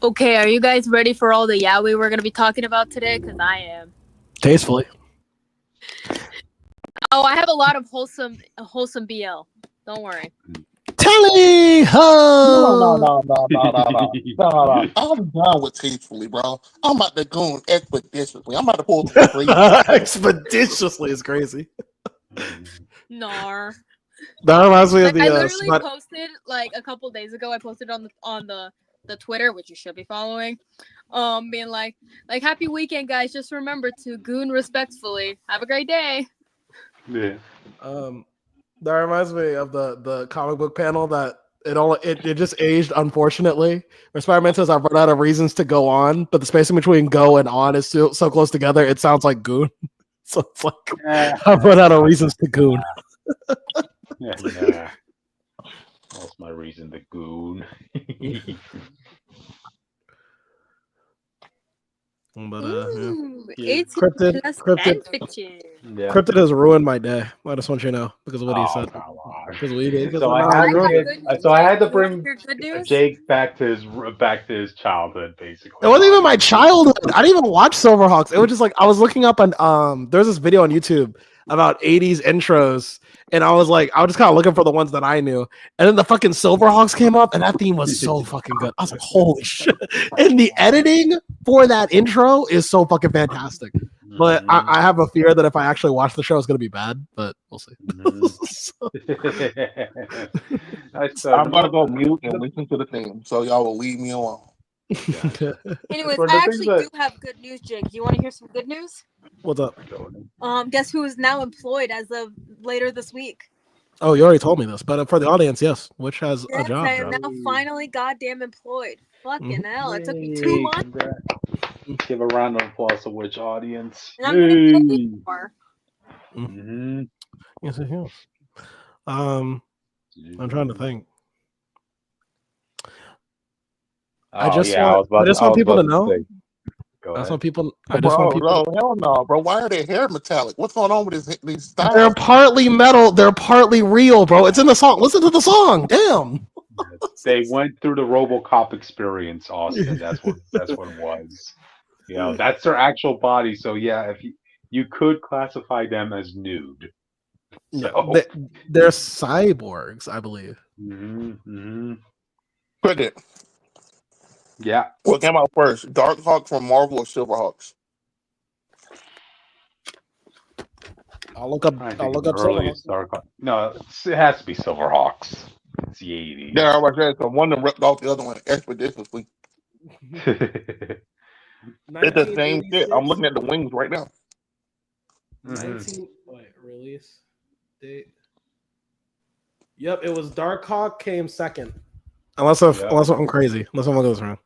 Okay, are you guys ready for all the yaoi we're gonna be talking about today? Because I am. Tastefully. Oh, I have a lot of wholesome BL. Don't worry. Tally ho! No. I'm done with tastefully, bro. I'm about to go expeditiously. I'm about to pull some crazy. Expeditiously is crazy. Nar. That reminds me of Like, the. I literally posted like a couple days ago. I posted on the Twitter, which you should be following. Being like happy weekend, guys. Just remember to goon respectfully. Have a great day. Yeah. That reminds me of the comic book panel that it just aged unfortunately. Where Spider-Man says, "I've run out of reasons to go on," but the spacing between "go" and "on" is so close together. It sounds like goon. So it's like I've run out of reasons to goon. Yeah. That's my reason to goon. But It's Cryptid fan fiction. Yeah. Cryptid has ruined my day. I just want you to know because of what he said. Come on. Because we did. So I had to bring good news? Jake back to his childhood, basically. It wasn't even my childhood. I didn't even watch Silverhawks. It was just like I was looking up on there's this video on YouTube about 80s intros, and I was just kind of looking for the ones that I knew. And then the fucking Silverhawks came up, and that theme was so fucking good. I was like, holy shit. And the editing for that intro is so fucking fantastic. But I have a fear that if I actually watch the show, it's going to be bad, but we'll see. I'm going to go mute and listen to the theme, so y'all will leave me alone. Yeah. Anyways, I actually do have good news, Jake. Do you want to hear some good news? What's up? Guess who is now employed as of later this week? Oh, you already told me this, but for the audience, yes. Which has a job. I am now finally goddamn employed. Fucking hell, it took me 2 months. Give a round of applause to which audience. And I'm gonna pay more. Yes, it is. I'm trying to think. I just want people to know. I just want people. Hell no, bro. Why are their hair metallic? What's going on with these styles? They're partly metal. They're partly real, bro. It's in the song. Listen to the song. Damn. They went through the RoboCop experience, Austin. That's what it was. You know, that's their actual body. So yeah, if you could classify them as nude. So. They're cyborgs, I believe. Put it. Yeah. What came out first? Darkhawk from Marvel or Silverhawks? I'll look up Silverhawks. Darkhawk. No, it has to be Silverhawks. It's the 80s. Yeah, I was saying, so one of them ripped off the other one expeditiously. It's the same shit. I'm looking at the wings right now. 19 release date. Yep, it was Darkhawk came second. Unless I'm crazy. Unless someone goes wrong.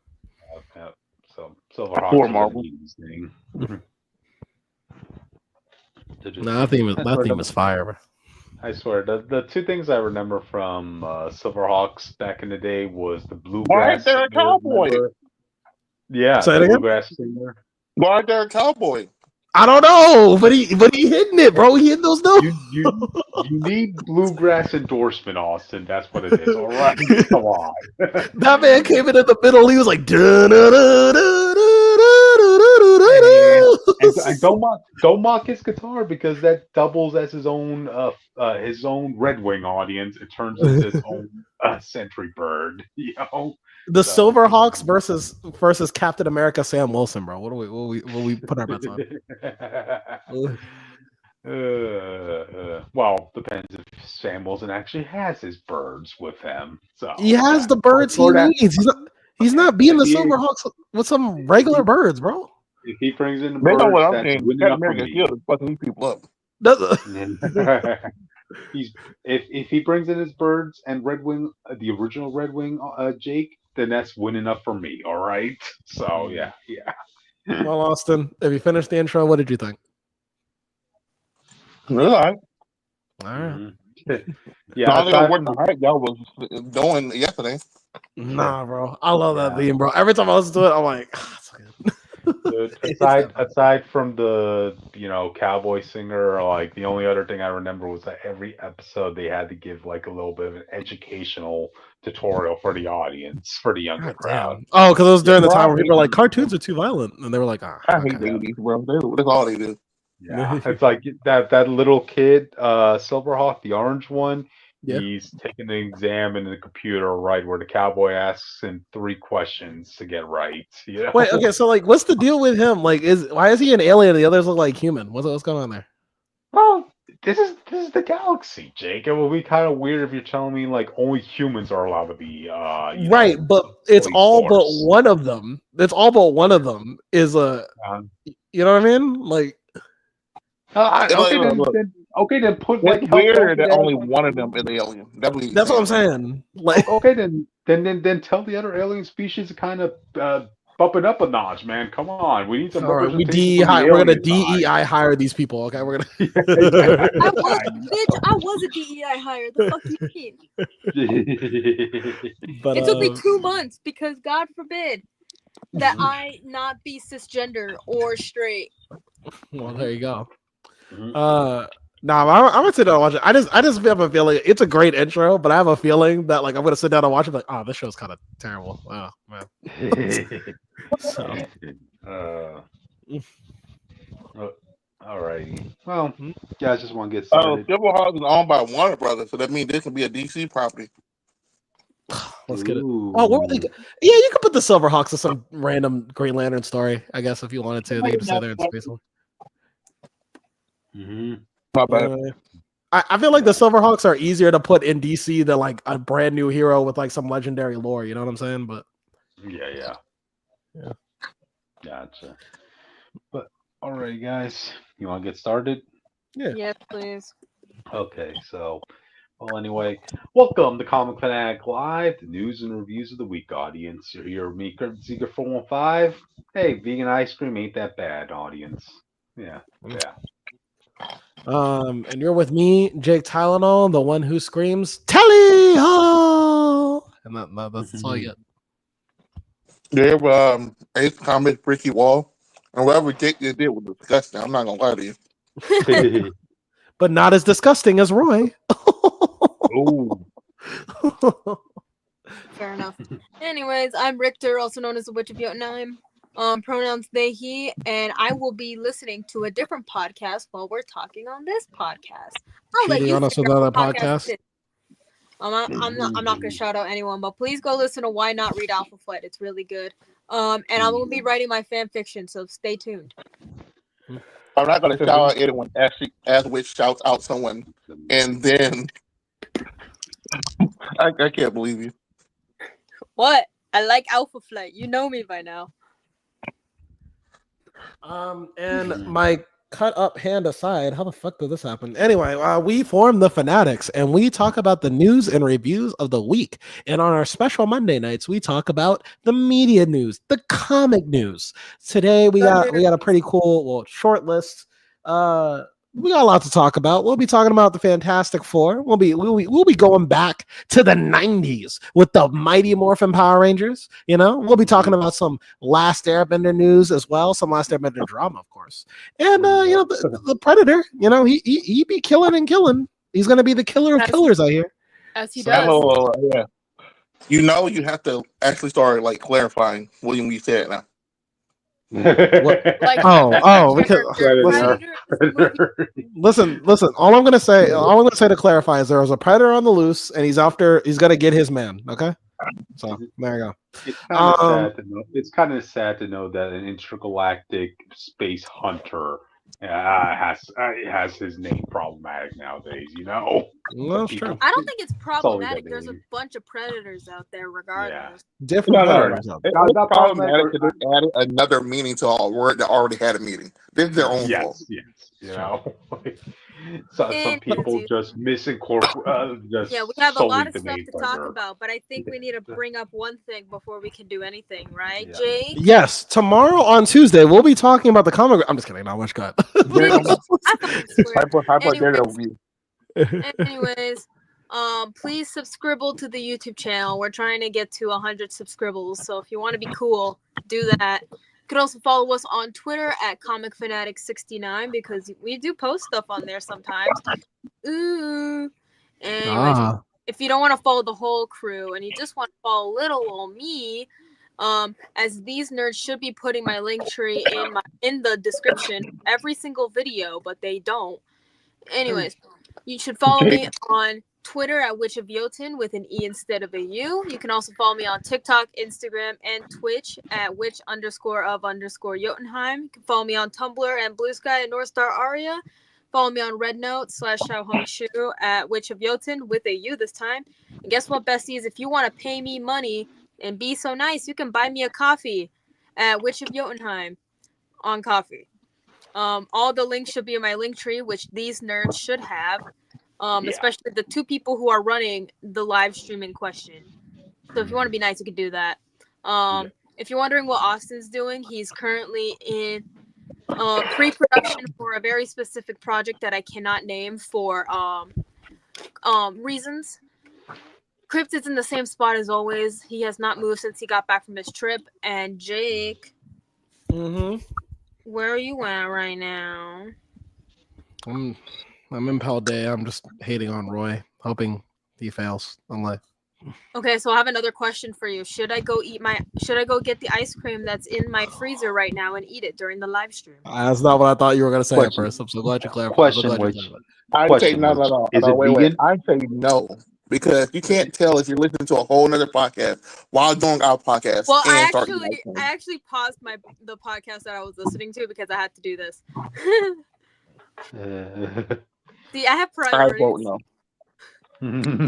So Silverhawks. Poor Marvel. That theme is fire, bro. I swear, the two things I remember from Silverhawks back in the day was the bluegrass. Why is there a cowboy? Yeah, the bluegrass singer. Why is there a cowboy? I don't know, but he hitting it, bro. He hitting those notes. You need bluegrass endorsement, Austin. That's what it is. All right, come on. That man came in the middle. He was like, and don't mock his guitar because that doubles as his own Red Wing audience. It turns into his own Sentry Bird. You know. The Silverhawks versus Captain America Sam Wilson, bro. What will we put our bets on? Well, depends if Sam Wilson actually has his birds with him. So he has the birds he needs. He's not being the Silverhawks with some regular birds, bro. If he brings in the birds, know what I'm saying. Captain America is fucking these people up. If he brings in his birds and Red Wing, the original Red Wing, Jake, then that's winning up for me. All right. So yeah. Well, Austin, if you finished the intro, what did you think? Really? All right. Yeah. I think I worked the hype y'all was doing yesterday. Nah, bro. I love that theme, bro. Every time I listen to it, I'm like, it's good. good. Aside from the cowboy singer, like the only other thing I remember was that every episode they had to give like a little bit of an educational tutorial for the audience, for the younger God crowd. damn. Oh, because it was during the Bro, time I where hate people were like, these, cartoons bro. are too violent. And they were like, ah, I hate okay. babies, bro. That's all they do. Yeah, it's like that little kid, Silverhawk, the orange one. Yeah. He's taking the exam in the computer, right, where the cowboy asks him 3 questions to get right. Wait, okay, so like, what's the deal with him? Like, why is he an alien and the others look like human? What's going on there? Well, this is the galaxy, Jake. It will be kind of weird if you're telling me like only humans are allowed to be, Right, but it's police all but force. one of them. It's all but one of them is a. Um, You know what I mean? Like, okay, Look, then put it's like help weird the that other only ones one of too. them is alien. That's what he's that's what I'm saying. saying. Like, Okay, then tell the other alien species to kind of bump it up a notch, man. Come on, we need some all right, representation from the we're gonna alien side. DEI hire these people. Okay, we're gonna. Yeah, exactly. I was a DEI hire. The fuck you mean? But It took me 2 months because God forbid that I not be cisgender or straight. well, there you go. Mhm. Nah, I'm gonna sit down and watch it. I just have a feeling it's a great intro, but I have a feeling that like I'm gonna sit down and watch it. Like, oh, this show's kind of terrible. Oh man. So, Alrighty. Well, guys, just want to get Oh, started. Silverhawk is owned by Warner Brothers, so that means this can be a DC property. let's get it. Ooh. Oh, what were they? Yeah, you could put the Silverhawks to some random Green Lantern story, I guess, if you wanted to. They could just say they're in space. Mhm. My bad. Anyway, I feel like the Silverhawks are easier to put in DC than like a brand new hero with like some legendary lore. You know what I'm saying? But Yeah. Yeah. Gotcha. But alright, guys, you want to get started? yeah. Yes, please. Okay, so, well, anyway, welcome to Comic Fanatic Live, the news and reviews of the week, audience. You're here with me, Kurt Ziegler 415. Hey, vegan ice cream ain't that bad, audience. Yeah. And you're with me, Jake Tylenol, the one who screams Tally ho, and that's all you They have Ace Comics Ricky Wall, and whatever Jake just did was disgusting. I'm not gonna lie to you. get. But not as disgusting as Roy. Ooh. Fair enough. Anyways, I'm Richter, also known as the Witch of Jotunheim. Pronouns they, he, and I will be listening to a different podcast while we're talking on this podcast. I'll let Cheating you on us with figure out another what podcast. it is. I'm not gonna shout out anyone, but please go listen to Why Not Read Alpha Flight. It's really good. And I will be writing my fan fiction, so stay tuned. I'm not gonna shout out anyone as which shouts out someone, and then I can't believe you. What? I like Alpha Flight. You know me by now. And my cut up hand aside, how the fuck did this happen? Anyway, we form the Fanatics and we talk about the news and reviews of the week. And on our special Monday nights, we talk about the media news, the comic news. Today we got a pretty cool short list. We got a lot to talk about. We'll be talking about the Fantastic Four. We'll be going back to the 90s with the Mighty Morphin Power Rangers. We'll be talking about some Last Airbender news as well, some Last Airbender drama, of course. And the Predator, he be killing and killing. He's gonna be the killer of killers, I hear. As he does. Yeah. You have to actually start like clarifying what we said now. Like, because listen. All I'm gonna say to clarify is there was a predator on the loose, and he's gonna get his man. Okay, so there you go. It's kind of sad to know that an intergalactic space hunter has his name problematic nowadays. No, it's true. I don't think it's problematic. There's a bunch of predators out there, regardless. Different predators. It's not problematic because they added another meaning to a word that already had a meaning. This is their own fault. Yes. Some people just misincorporate. Yeah, we have a lot of stuff to talk about, but I think we need to bring up one thing before we can do anything, right, Jake? Yes, tomorrow on Tuesday we'll be talking about the comic. I'm just kidding. Not much cut. Anyways, please subscribe to the YouTube channel. We're trying to get to 100 subscribers, so if you want to be cool, do that. could also follow us on Twitter at ComicFanatic69 because we do post stuff on there sometimes. Ooh. Anyways, if you don't want to follow the whole crew and you just want to follow little old me, as these nerds should be putting my link tree in the description of every single video, but they don't. Anyways, you should follow me on Twitter at Witch of Jotun with an E instead of a U. You can also follow me on TikTok, Instagram, and Twitch at witch_of_Jotunheim. You can follow me on Tumblr and Blue Sky at North Star Aria. Follow me on Rednote /Xiaohongshu at Witch of Jotun with a U this time. And guess what, besties? If you want to pay me money and be so nice, you can buy me a coffee at Witch of Jotunheim on coffee. All the links should be in my link tree, which these nerds should have. Especially the two people who are running the live stream in question. So if you want to be nice, you can do that. If you're wondering what Austin's doing, he's currently in pre-production for a very specific project that I cannot name for reasons. Crypt is in the same spot as always. He has not moved since he got back from his trip. And Jake, where are you at right now? I'm in Pal Day. I'm just hating on Roy, hoping he fails on life. Okay, so I have another question for you. Should I go get the ice cream that's in my freezer right now and eat it during the live stream? That's not what I thought you were going to say at first. I'm so glad you clarified. I'd say no. Wait. I'd say no. Because you can't tell if you're listening to a whole nother podcast while doing our podcast. Well, I actually paused the podcast that I was listening to because I had to do this. See, I have priorities. I vote no.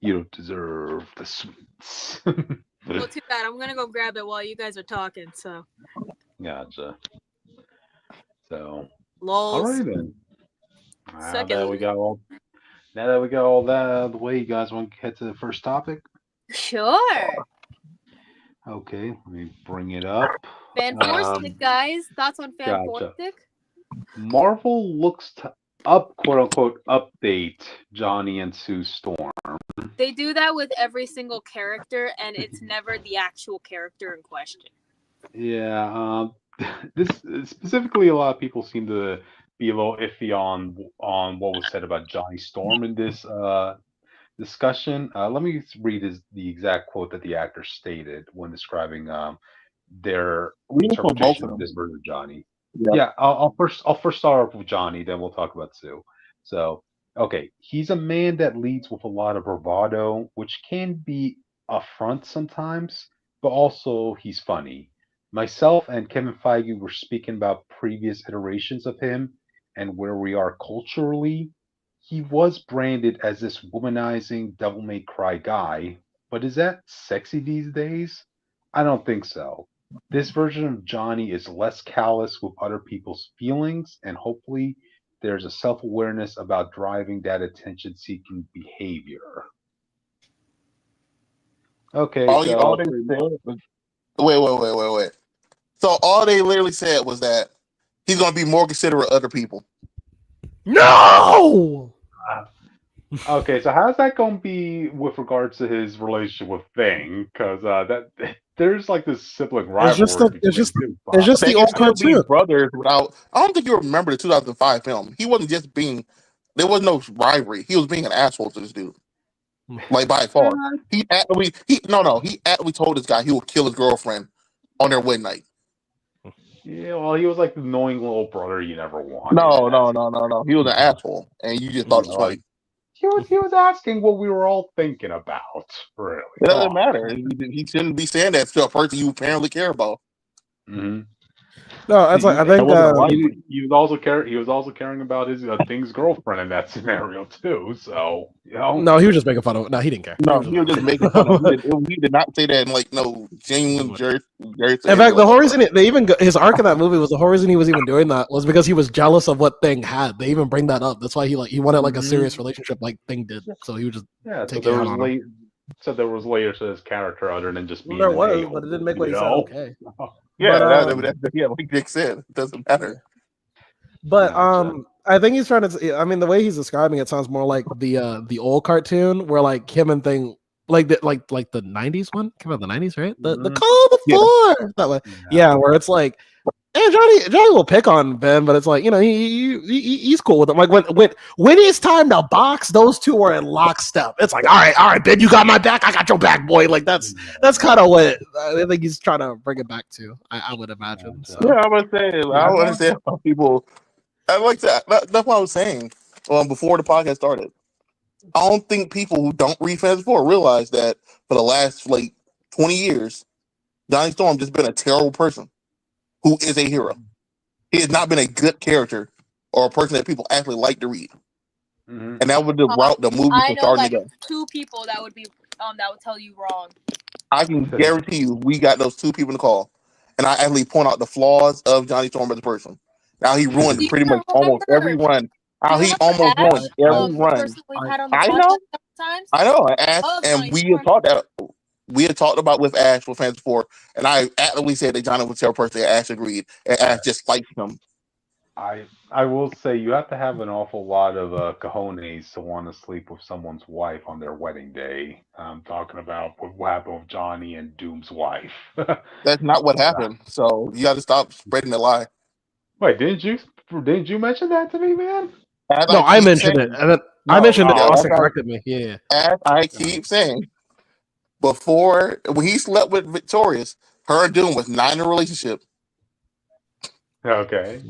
You don't deserve the sweets. Well, too bad. I'm gonna go grab it while you guys are talking. So. Gotcha. So. Lols. All right then. Now that we got all that out of the way, you guys want to head to the first topic? Sure. Okay, let me bring it up. Fantastic, guys. Thoughts on Fantastic? Gotcha. Marvel looks to quote unquote update Johnny and Sue Storm. They do that with every single character, and it's never the actual character in question. Yeah, this specifically, a lot of people seem to be a little iffy on what was said about Johnny Storm in this discussion. Let me read the exact quote that the actor stated when describing their interpretation of this version of Johnny. Yeah, I'll first start off with Johnny, then we'll talk about Sue. So, okay, he's a man that leads with a lot of bravado, which can be a front sometimes, but also he's funny. Myself and Kevin Feige were speaking about previous iterations of him and where we are culturally. He was branded as this womanizing, devil-may-cry guy, but is that sexy these days? I don't think so. This version of Johnny is less callous with other people's feelings, and hopefully there's a self-awareness about driving that attention-seeking behavior. Okay, all they said was, wait. So all they literally said was that he's going to be more considerate of other people. No! Okay, so how's that going to be with regards to his relationship with Thing? Because that there's like this sibling rivalry. It's just the old cartoon. Brothers without. I don't think you remember the 2005 film. He wasn't just being. There was no rivalry. He was being an asshole to this dude. Like by far, he actually told this guy he would kill his girlfriend on their wedding night. Yeah, well, he was like the annoying little brother you never wanted. No. He was an asshole, and you just thought it was funny. He was asking what we were all thinking about. Really, it doesn't matter. He shouldn't be saying that to a person you apparently care about. Mm-hmm. No, I think he was also caring about his Thing's girlfriend in that scenario too. So no, he was just making fun of. No, he didn't care. No, he was just making fun of. He did not say that in like no genuine jerk. In fact, the whole reason his arc in that movie was the whole reason he was even doing that was because he was jealous of what Thing had. They even bring that up. That's why he wanted like a serious relationship like Thing did. So he was just taking it out on him. So there was layers to his character other than just being. There was, but it didn't make what he said okay. Yeah, like Dick said, it doesn't matter. But I think he's trying to. I mean, the way he's describing it sounds more like the old cartoon where like him and Thing like the '90s one came out in the '90s, right? The Mhm. Call of Yeah. Thor that way. Yeah, where it's like, and Johnny will pick on Ben, but it's like, he's cool with it. Like when it's time to box, those two are in lockstep. It's like, all right, Ben, you got my back, I got your back, boy. Like that's kind of what I think he's trying to bring it back to. I would imagine. So Yeah, I was saying. I don't understand how people. I like that. That's what I was saying. Before the podcast started, I don't think people who don't read Fantasy Four realize that for the last 20 years, Johnny Storm just been a terrible person who is a hero. He has not been a good character or a person that people actually like to read. Mhm. And that was the route the movie I was know starting to like go. 2 people that would be that would tell you wrong. I can guarantee you, we got those 2 people in the call, and I actually point out the flaws of Johnny Storm as a person. Now he ruined Do you pretty much almost every remember? run. Do How you he remember almost ruined Ash? every The run. person we've had on the I podcast know, several times. I know. Ash, Love and Johnny we had Storm. talked about with Ash with Fantasy Four, and I actively said that Johnny was a terrible person. And Ash agreed, and Ash just liked him. I will say you have to have an awful lot of cojones to want to sleep with someone's wife on their wedding day. I'm talking about what happened with Johnny and Doom's wife. That's not what happened. So you got to stop spreading the lie. Wait, didn't you mention that to me, man? As no, I I keep mentioned it, saying, and then I no, mentioned it. yeah, Oh, Austin corrected me. Yeah. as I keep saying, before when he slept with Victorious, her and Doom was not in a relationship. okay.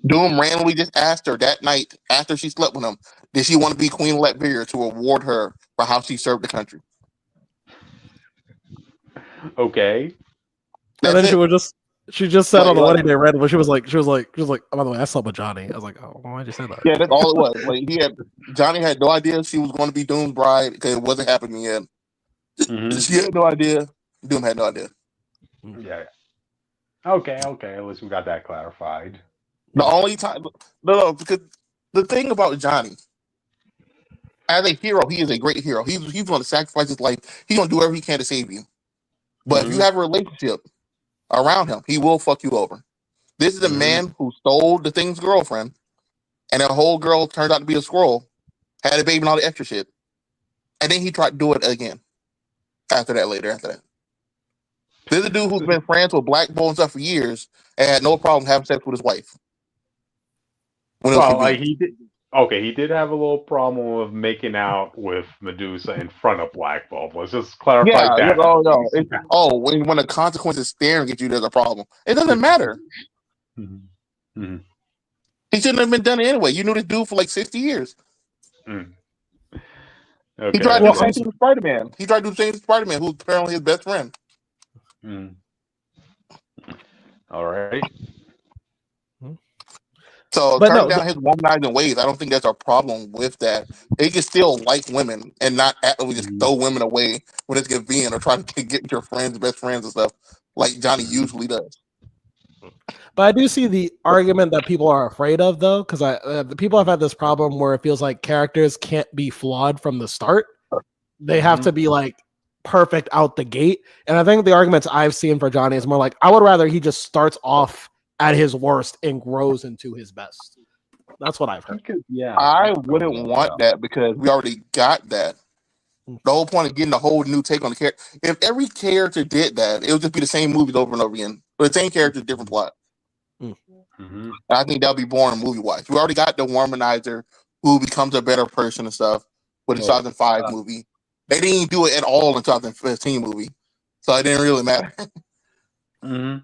Doom randomly just asked her that night after she slept with him, did she want to be Queen of Latveria to reward her for how she served the country? Okay. And That's then it. she just said on Like, the like, wedding day randomly, she was like, oh, by the way, I slept with Johnny. I was like, oh, why'd you say that? yeah, that's all it was. Like Johnny had no idea she was going to be Doom's bride because it wasn't happening yet. Hmm. She had no idea. Doom had no idea. Yeah. Okay. At least we got that clarified. The only time, no, because the thing about Johnny, as a hero, he is a great hero. He's going to sacrifice his life. He's going to do whatever he can to save you. But if you Hmm. have a relationship around him, he will fuck you over. This is a Hmm. man who stole the thing's girlfriend, and that whole girl turned out to be a squirrel, had a baby and all the extra shit. And then he tried to do it again. After that. This is a dude who's been friends with Black Bull and stuff for years and had no problem having sex with his wife when it was Well, like convenient. he did. Okay, he did have a little problem of making out with Medusa in front of Black Bulb. Let's just clarify Yeah, that. oh no. When the consequences staring at you, there's a problem. It doesn't matter. Mhm. Mhm. He shouldn't have been done it anyway. You knew this dude for 60 years. Mm. He tried to Okay. do Well, the same thing with Spider-Man. He tried to do the same thing with Spider-Man, who's apparently his best friend. Mm. All right. So but turning no, down his womanizing ways, I don't think that's a problem with that. He can still like women and not actively just Mhm. throw women away when it's convenient or try to get your friends, best friends and stuff like Johnny Mhm. usually does. but I do see the argument that people are afraid of, though, because the people have had this problem where it feels like characters can't be flawed from the start. They have to Mhm. be like perfect out the gate. And I think the arguments I've seen for Johnny is more like, I would rather he just starts off at his worst and grows into his best. That's what I've heard. Yeah. I wouldn't want that because we already got that. Mm. The whole point of getting a whole new take on the character. If every character did that, it would just be the same movies over and over again. But the same character, different plot. Mhm. And I think that would be boring movie wise. We already got the womanizer who becomes a better person and stuff with the 2005 movie. They didn't even do it at all in the 2015 movie. So it didn't really matter. Mhm.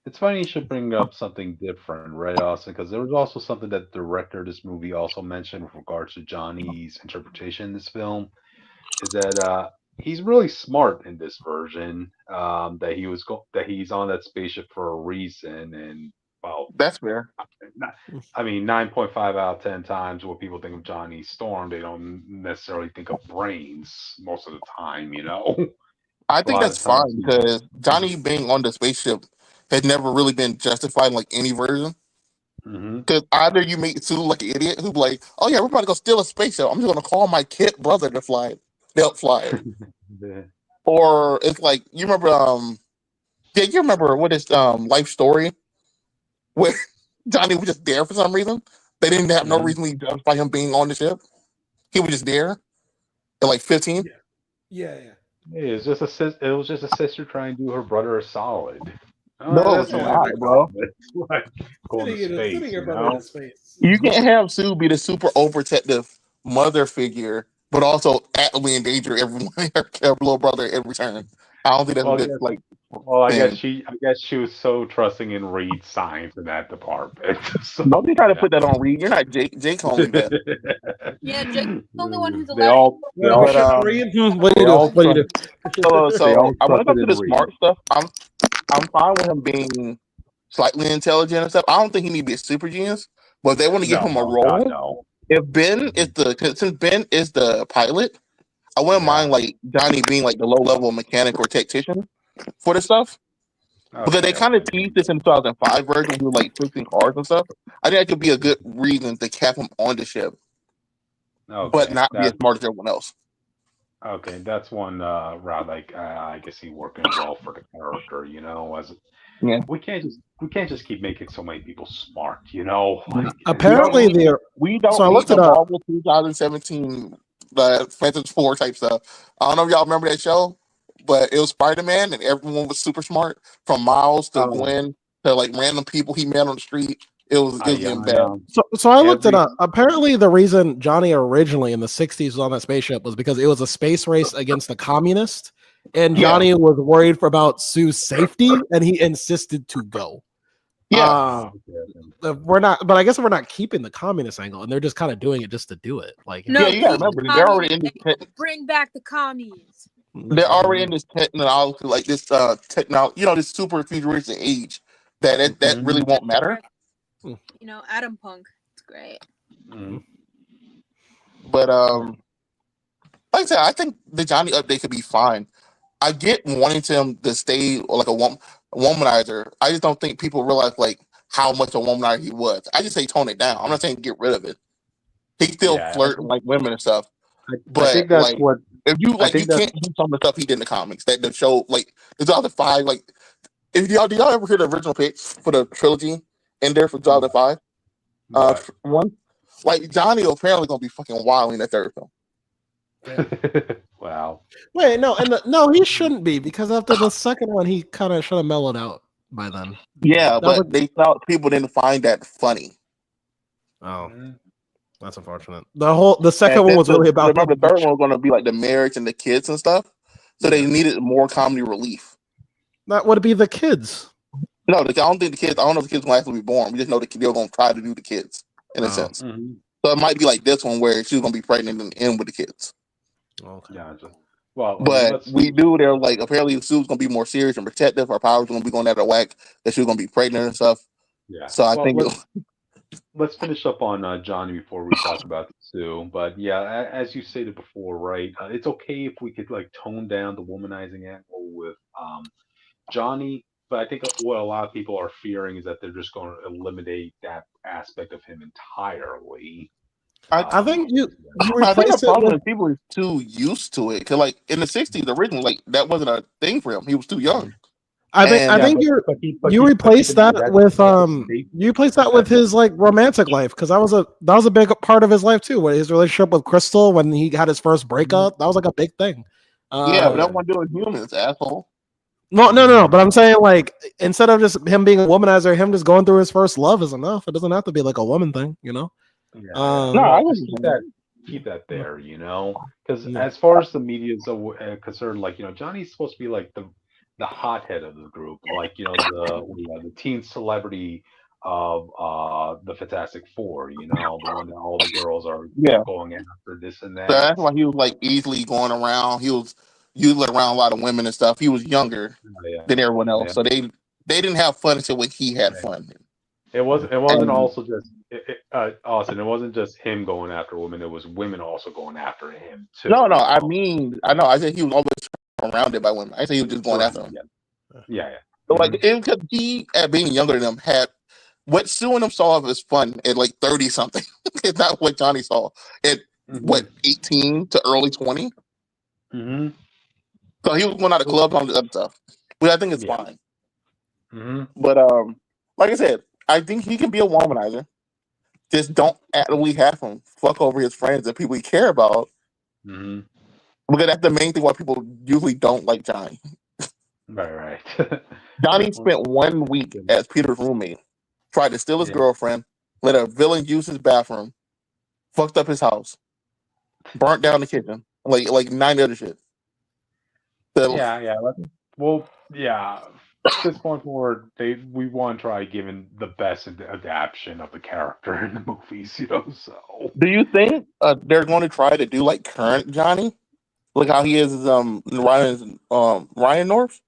It's funny you should bring up something different, right, Austin? Because there was also something that the director of this movie also mentioned with regards to Johnny's interpretation in this film. Is that he's really smart in this version. That he's on that spaceship for a reason, and well, That's fair. not, I mean, 9.5 out of 10 times when people think of Johnny Storm, they don't necessarily think of brains most of the time. I A think lot that's of times. fine because Johnny being on the spaceship has never really been justified in any version. Mm-hmm. Because either you make Sue like an idiot who's like, oh yeah, we're about to go steal a spaceship. I'm just gonna call my kid brother to fly it. To help fly it. Or it's like you remember you remember what is Life Story where Johnny was just there for some reason. They didn't have no Mhm. reason to justify him being on the ship. He was just there at 15. Yeah. Hey, it's just a it was just a sister trying to do her brother a solid. No, That's it's the only not, big bro. problem. It's like going to Sitting space, your you brother in know? his face. You can't have Sue be the super overprotective mother figure, but also actively endanger everyone, her little brother at every turn. I don't think that's a Well, I good guess, like well, thing. I guess she was so trusting in Reed's science in that department. So, Don't be trying to yeah. put that on Reed. You're not Jake. Jake only that. Yeah, Jake's the only one who's they allowed to all, control they Well, all, But Sean Reed, what do they you do? all What do you trust, do? they so all when it trusted comes to in the Reed. smart stuff, I'm fine with him being slightly intelligent and stuff. I don't think he need to be a super genius, but if they want to give No, him a no, God, role, no. if Ben is Mhm. since Ben is the pilot, I wouldn't Yeah. mind like Johnny being like the low level mechanic or tactician for the stuff. Because they Okay, kind of okay. teased this in 2005 version with like fixing cars and stuff. I think that could be a good reason to cap him on the ship, but Okay, not be as that smart as everyone else. okay. That's one route. Like I can see working well for the character. As Yeah. we can't just keep making so many people smart. Like We don't Apparently, need the we so don't I need looked the it up. Marvel 2017 Fantastic Four type stuff. I don't know if y'all remember that show, but it was Spider Man and everyone was super smart from Miles to oh, Gwen to like random people he met on the street. It was getting bad. So I looked it every up. Apparently, the reason Johnny originally in the '60s was on that spaceship was because it was a space race against the communists, and Yeah, Johnny was worried for about Sue's safety, and he insisted to go. yeah, okay. We're not, but I guess we're not keeping the communist angle, and they're just kind of doing it just to do it. Like, yeah. No, You gotta keep the remember they're already commies in this. and bring back the commies. They're already Mhm, in this technology, like this technology, this super futuristic age that really mhm, won't matter. Right. Atom Punk. It's great. mhm. But like I said, I think the Johnny update could be fine. I get wanting him to stay like a womanizer. I just don't think people realize like how much a womanizer he was. I just say tone it down. I'm not saying get rid of it. He still Yeah, flirt and like women and stuff, I but think that's like what if you I like you think that can't do some of the stuff he did in the comics that the show like there's other five like if y'all did y'all ever hear the original pitch for the trilogy in there for 2005? what One like Johnny apparently gonna be fucking wild in that third film. wow. wait, no, no, he shouldn't be because after the second one, he kind of should have mellowed out by then. Yeah, That but was they thought people didn't find that funny. oh, Mhm. that's unfortunate. The And second one then was really about remember him. the third one was gonna be like the marriage and the kids and stuff. So they Yeah, needed more comedy relief. that would be the kids. No, I don't think the kids. I don't know if the kids will actually be born. We just know they're gonna try to do the kids in a Oh, sense. Mhm. So it might be like this one where she's gonna be pregnant and end with the kids. okay. Gotcha. Well, I mean, But let's we knew they're like apparently Sue's gonna be more serious and protective. Her powers gonna be going out of whack. That she was gonna be pregnant and stuff. yeah. So I Well, think let's finish up on Johnny before we talk about Sue. But yeah, as you stated before, right? It's okay if we could like tone down the womanizing angle with Johnny. But I think what a lot of people are fearing is that they're just going to eliminate that aspect of him entirely. I think you I think the replace it problem with is people are too used to it. Cause like in the '60s, originally, like that wasn't a thing for him. He was too young. I And Yeah, think but you keep replace in mind that with that's a state you replace that with that's his like romantic life because that was a big part of his life too. His relationship with Crystal when he had his first Mhm. breakup, that was like a big thing. yeah, but Uh, that wasn't doing humans, asshole. no. Mhm. But I'm saying like instead of just him being a womanizer, him just going through his first love is enough. It doesn't have to be like a woman thing, you know. Yeah, yeah. No, I Um, Well, just wasn't saying keep that there, because yeah. as far as the media is concerned, like Johnny's supposed to be like the hothead of the group, like the teen celebrity of the Fantastic Four, the one that all the girls are yeah. going after this and So that. that's why he was like easily going around. He was usually around a lot of women and stuff. He was younger Yeah, than everyone else, yeah. so they didn't have fun until when he had Yeah. fun. It wasn't And also just Austin. It wasn't just him going after women. It was women also going after him no, too. no, I mean, I know. I said he was always surrounded by women. I said he was just going after Surrounded. them. Yeah, yeah, yeah. But like Hmm. it because he, at being younger than them, had what Sue and them saw as fun at like 30 something. It's not what Johnny saw at Hmm. what 18 to early 20. Hmm. So he was going out of clubs on the other stuff, which I think is Yeah. fine. Hmm. But like I said, I think he can be a womanizer. Just don't actively have him fuck over his friends and people he care about. Hmm. Because that's the main thing why people usually don't like Johnny. Right. Johnny spent 1 week as Peter's roommate, tried to steal his Yeah. girlfriend, let a villain use his bathroom, fucked up his house, burnt down the kitchen, like 9 other shit. So, Yeah. Well, yeah. This point forward, we want to try giving the best adaptation of the character in the movies, So do you think they're going to try to do like current Johnny, like how he is Ryan North?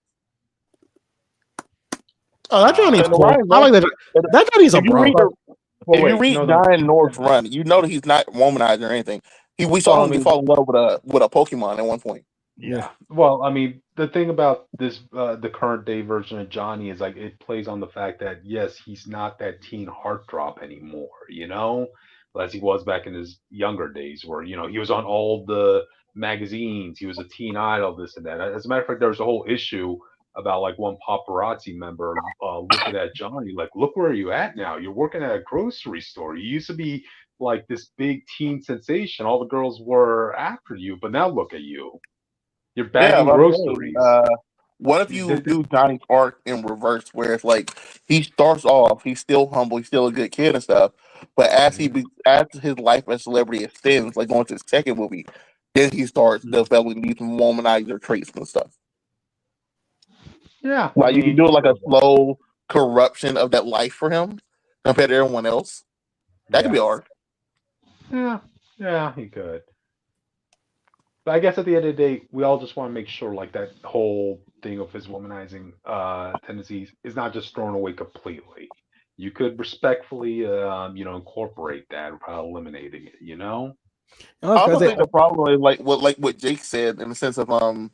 Oh, that Johnny's And cool. Ryan I North, like that. That Johnny's a if you bro. read But well, if you wait, read no. Ryan North's run, you know that he's not womanized or anything. We Well, saw I him mean, fall in love with a Pokemon at one point. Yeah. yeah. Well, I mean, the thing about this, the current day version of Johnny is like it plays on the fact that yes, he's not that teen heartthrob anymore, as he was back in his younger days, where he was on all the magazines, he was a teen idol, this and that. As a matter of fact, there was a whole issue about like one paparazzi member looking at Johnny, like, look where you at now. You're working at a grocery store. You used to be like this big teen sensation. All the girls were after you, but now look at you. You're Yeah, bagging but I'm saying, groceries. what if you do Johnny's arc in reverse, where it's like he starts off, he's still humble, he's still a good kid and stuff, but as his life as celebrity extends, like going to the second movie, then he starts developing these womanizer traits and stuff. Yeah, I Like you can mean, do like a slow corruption of that life for him compared to everyone else. That could yeah, be art. yeah, he could. But I guess at the end of the day, we all just want to make sure like that whole thing of his womanizing tendencies is not just thrown away completely. You could respectfully, incorporate that without eliminating it. Oh, I that's also crazy. think the problem is like what Jake said in the sense of a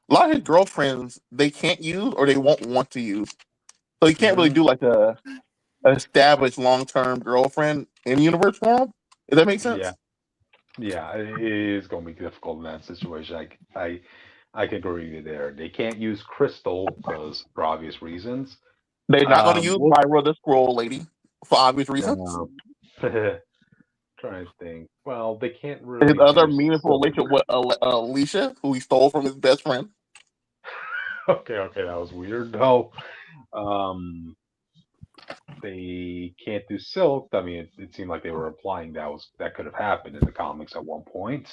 lot of his girlfriends they can't use or they won't want to use. So you can't really Hmm. do like an established long term girlfriend in the universe for him. If that makes Yeah, sense. yeah, it is going to be difficult in that situation. I can agree with you there. They can't use Crystal because for obvious reasons. They're not going to use Well, Myra the Scroll Lady for obvious reasons. um, trying to think. Well, they can't His really other do meaningful relationship Silver. with Alicia, who he stole from his best friend. Okay, that was weird. No, um, they can't do Silk. I mean, it seemed like they were implying that could have happened in the comics at one point.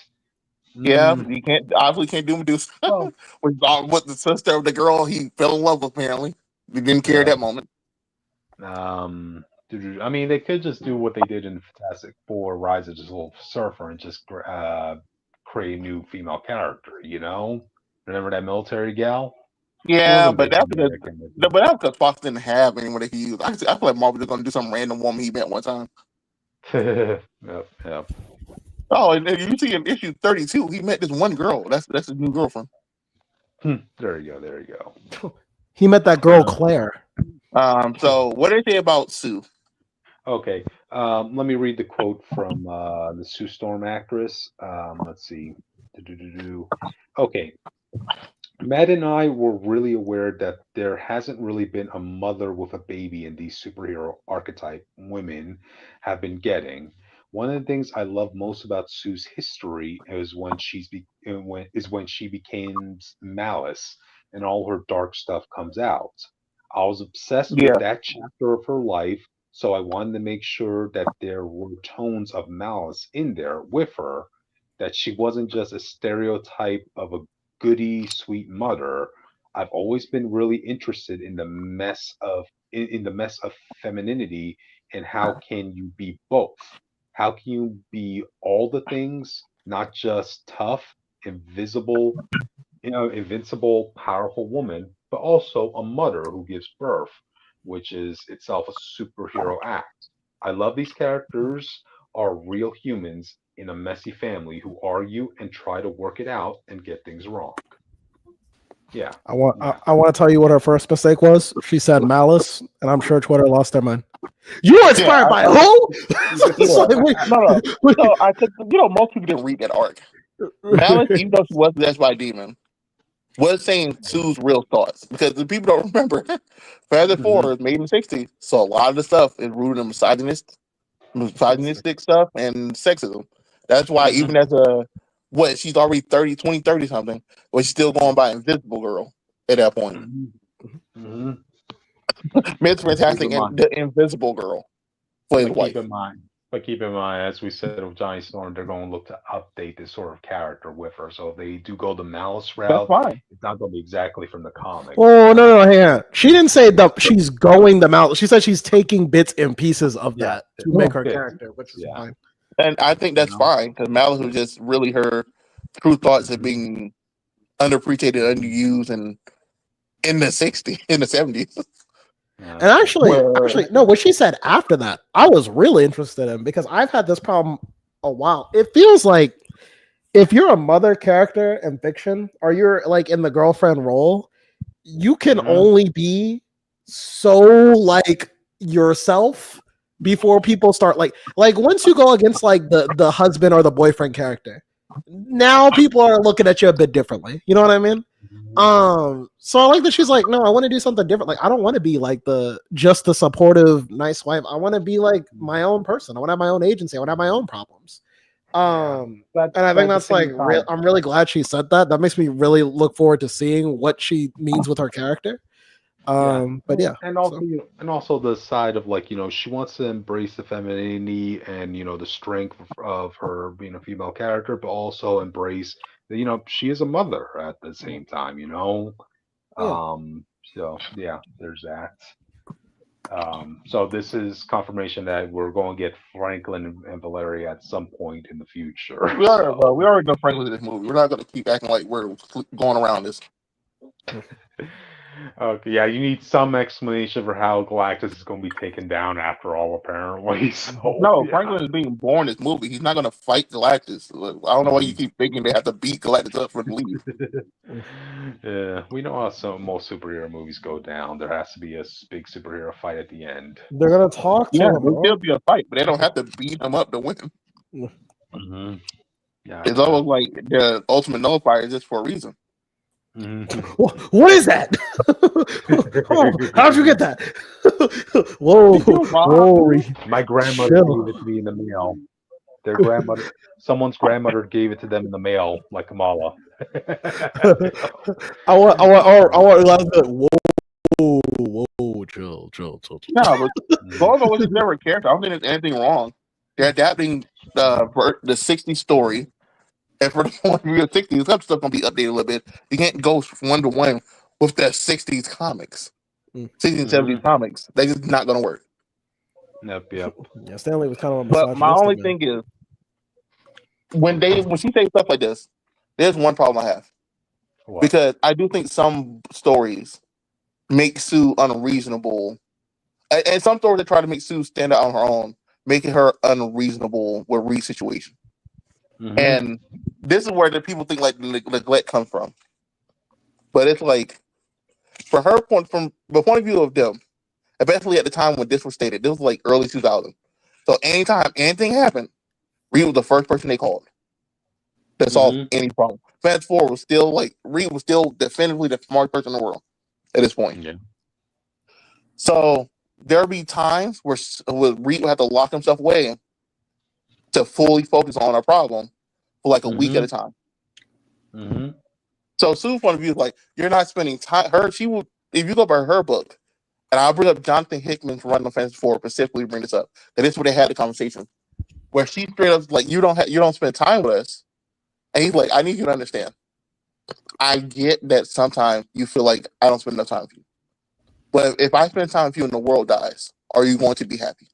Yeah, Mm, you can't obviously can't do Medusa, well, with the sister of the girl he fell in love with. Apparently, he didn't care at yeah. that moment. I mean, they could just do what they did in Fantastic Four: Rise of the Silver Surfer and just create a new female character. Remember that military gal? There was Yeah, a but bit that's there because that came with it. Fox didn't have anyone that he used. I feel like Marvel just gonna do some random woman he met one time. Yep. Oh, and you see in issue 32, he met this one girl. That's his new girlfriend. There you go. There you go. He met that girl Claire. So what did they say about Sue? Okay. Let me read the quote from the Sue Storm actress. Let's see. Do-do-do-do. Okay. Matt and I were really aware that there hasn't really been a mother with a baby in these superhero archetype women have been getting. One of the things I love most about Sue's history is when she becomes Malice and all her dark stuff comes out. I was obsessed with Yeah, that chapter of her life, so I wanted to make sure that there were tones of Malice in there with her, that she wasn't just a stereotype of a goody sweet mother. I've always been really interested in the mess of in the mess of femininity and how can you be both? How can you be all the things, not just tough, invisible, invincible, powerful woman, but also a mother who gives birth, which is itself a superhero act. I love these characters are real humans in a messy family who argue and try to work it out and get things wrong. Yeah, I want yeah. I want to tell you what her first mistake was. She said malice, and I'm sure Twitter lost their mind. You were yeah, inspired by who? It's yeah. like, No. wait. So I could, most people didn't read that arc. Malice, even though she was possessed by a demon, was saying Sue's real thoughts because the people don't remember. Fantastic Hmm. Four is made in the '60s, so a lot of the stuff is rooted in misogynistic stuff and sexism. That's why Hmm. even as a what, she's already 30, 20, 30 something, but she's still going by Invisible Girl at that point. Mm-hmm. Miss Keep Fantastic in and mind, the Invisible Girl for his but keep wife. in mind, as we said with Johnny Storm, they're going to look to update this sort of character with her. So if they do go the Malice That's route, fine. it's not going to be exactly from the comics. Oh no, no, hang on. She didn't say that she's going them out. She said she's taking bits and pieces of Yeah, that to make her bits. character, which is Yeah, fine. And I think you that's know. fine because Malice was just really her true thoughts of Mhm. being underappreciated, underused, and in the 60s, in the 70s. Yeah, And that's true. actually, no. What she said after that, I was really interested in because I've had this problem a while. It feels like if you're a mother character in fiction or you're like in the girlfriend role, you can Mhm. only be so like yourself before people start like once you go against like the husband or the boyfriend character, now people are looking at you a bit differently. You know what I mean? Mhm. So I like that she's like, no, I want to do something different. Like, I don't want to be like the supportive, nice wife. I want to be like my own person. I want to have my own agency. I want to have my own problems. Yeah, And I but think at the that's like same time, I'm really glad she said that. That makes me really look forward to seeing what she means with her character. yeah, But yeah, and also so and also the side of like she wants to embrace the femininity and the strength of her being a female character, but also embrace that she is a mother at the same time. yeah, So yeah, there's that. So this is confirmation that we're going to get Franklin and Valeria at some point in the future. We are, bro. So We already know Franklin in this movie. We're not going to keep acting like we're going around this. okay, yeah, you need some explanation for how Galactus is going to be taken down after all, apparently. So No, yeah. Franklin is being born in this movie. He's not going to fight Galactus. I don't know why you keep thinking they have to beat Galactus up for the lead. Yeah, we know how most superhero movies go down. There has to be a big superhero fight at the end. they're gonna talk to Yeah, him, there'll bro. still be a fight, but they don't have to beat him up to win. Hmm. Yeah, It's yeah. almost like the ultimate nullifier is just for a reason. Mhm. What is that? Oh, how'd you get that? Whoa, Did you mom? whoa, My grandmother gave it chill. to me in the mail. Their grandmother, someone's grandmother gave it to them in the mail, like Kamala. I want to like, whoa, chill. No, but Mm. Volvo was his favorite character. I don't think there's anything wrong. They're adapting the 60s story. And for the one from the 60s, some stuff going to be updated a little bit. You can't go one to one with the 60s comics, Mm. 60s and 70s Mhm. comics. They just not going to work. Yep, yep. Yeah, Stanley was kind of a But my only misogynistic man. thing is, when she says stuff like this, there's one problem I have. What? Because I do think some stories make Sue unreasonable. And some stories that try to make Sue stand out on her own, making her unreasonable with Reed's situation. Hmm. And this is where the people think like neglect comes from. But it's like for her point from the point of view of them, especially at the time when this was stated, this was like early 2000. So anytime anything happened, Reed was the first person they called to solve Hmm. any problem. Fast forward was still like Reed was still definitively the smartest person in the world at this point. Yeah. So there'll be times where Reed will have to lock himself away to fully focus on a problem for like a week at Hmm. a time. Hmm. So Sue's point of view is like you're not spending time. She will if you go by her book, and I'll bring up Jonathan Hickman's Run on Fantasy 4 specifically bring this up. That this is where they had the conversation where she straight up like you don't spend time with us, and he's like I need you to understand. I get that sometimes you feel like I don't spend enough time with you, but if I spend time with you and the world dies, are you going to be happy?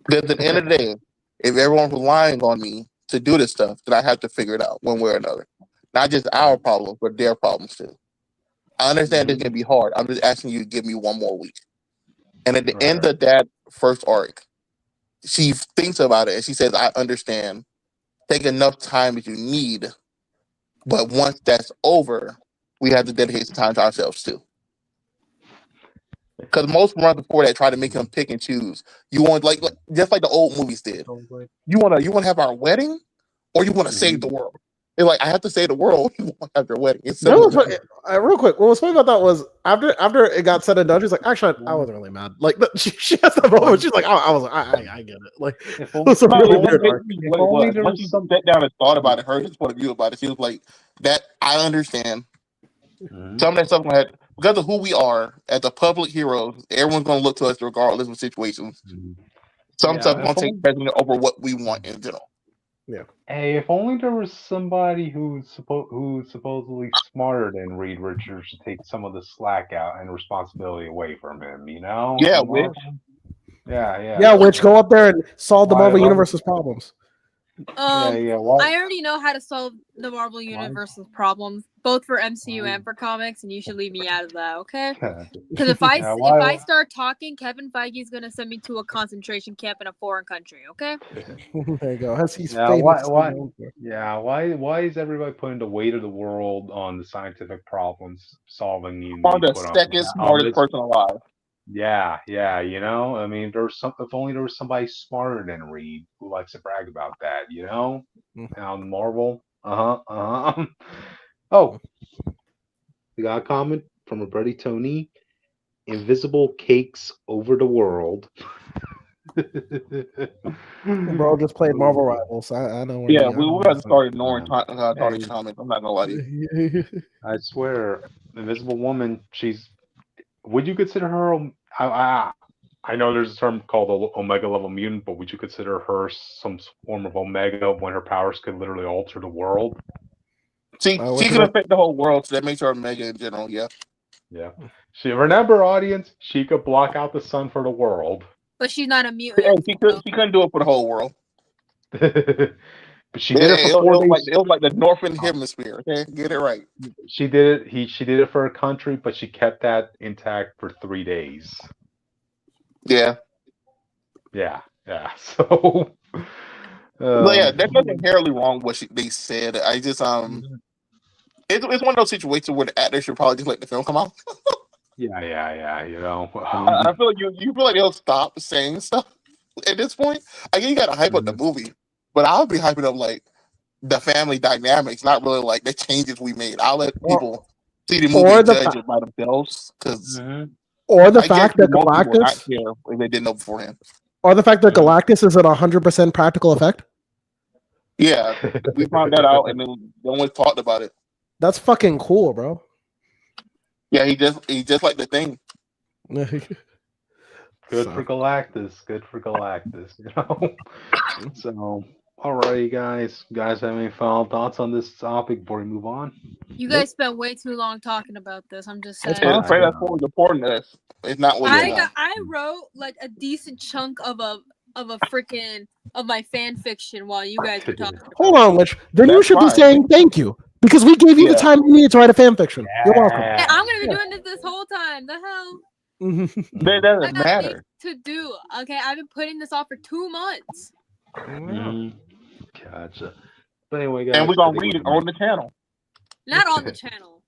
Because at the end of the day, if everyone's relying on me to do this stuff, then I have to figure it out one way or another. Not just our problems, but their problems too. I understand this Hmm. can be hard. I'm just asking you to give me one more week. And at the Right, end right. of that first arc, she thinks about it and she says, I understand. Take enough time as you need. But once that's over, we have to dedicate some time to ourselves too. Because most runs before that try to make him pick and choose. You want like just like the old movies did. Sounds like. You wanna have our wedding or you wanna save Hmm. the world? It's like I have to save the world after a wedding. It's You know simple. what's funny? Real quick, what was funny about that was after it got said and done, she's like, actually, I wasn't really mad. Like she has that moment. She's like, I was like, I get it. Like it was a No, really that's weird arc. basically what it only was. there Once was you some. sat down and thought about it, heard his point of view about it, she was like, "That I understand." Mhm. Some of that stuff had because of who we are as the public heroes. Everyone's gonna look to us regardless of situations. Mhm. Some stuff Yeah, gonna take precedent over what we want in general. hey, if only there was somebody who's supposedly smarter than Reed Richards to take some of the slack out and responsibility away from him. Yeah, In which Marvel. Yeah, Yeah, which go yeah. up there and solve the Why? Marvel Why? Universe's problems. Yeah, yeah. Why? I already know how to solve the Marvel Why? Universe's problems, both for MCU Why? and for comics, and you should leave me out of that, okay? Yeah, Because if I why? start talking, Kevin Feige's gonna send me to a concentration camp in a foreign country, okay? There you go. As he's Yeah, famous. Yeah, why is everybody putting the weight of the world on the scientific problems solving need to on be the put second on smartest this? person alive. Yeah, yeah, I mean, if only there was somebody smarter than Reed who likes to brag about that. On Marvel. Oh, we got a comment from a buddy Tony. Invisible cakes over the world. Bro just played Marvel Rivals. I know where Yeah, I know we where got to he's start ignoring Hey, Tony's comments. I'm not gonna lie to you. I swear, Invisible Woman. She's. Would you consider her? I know there's a term called Omega level mutant, but would you consider her some form of Omega when her powers could literally alter the world? She Which can one? affect the whole world, so that makes her a mega in general. Yeah, Yeah. Remember, audience, she could block out the sun for the world. But she's not a hey, mutant. So. she couldn't do it for the whole world. But she did it for 4 days. It was like the northern hemisphere. Okay, get it right. She did it. She did it for her country, but she kept that intact for 3 days. Yeah. Yeah, yeah. So, But yeah, there's nothing inherently wrong with what they said. I just it's one of those situations where the actor should probably just let the film come out. yeah. I feel like you feel like they'll stop saying stuff at this point. I guess you got to hype up the movie, but I'll be hyping up like the family dynamics, not really like the changes we made. I'll let people see the movie and judge it by themselves because. Or the I fact that most people not Galactus, care if they didn't know beforehand. or the fact that Galactus is at 100% practical effect. Yeah, we found that out, and then no one talked about it. That's fucking cool, bro. Yeah, he just like the Thing. Good for Galactus. Good for Galactus. So, alrighty, guys. You guys have any final thoughts on this topic before we move on? You guys spent way too long talking about this. I'm just saying. It's what important to us. It's not what I wrote like a decent chunk of my fan fiction while you guys were talking. Hold on, Witch. Then you should be saying thank you because we gave you the time you needed to write a fan fiction. You're welcome. Hey, I'm gonna be doing this whole time. The hell. That doesn't matter. To do. Okay, I've been putting this off for 2 months. Gotcha. But anyway, guys, and we're gonna read it on the channel. Not on the channel.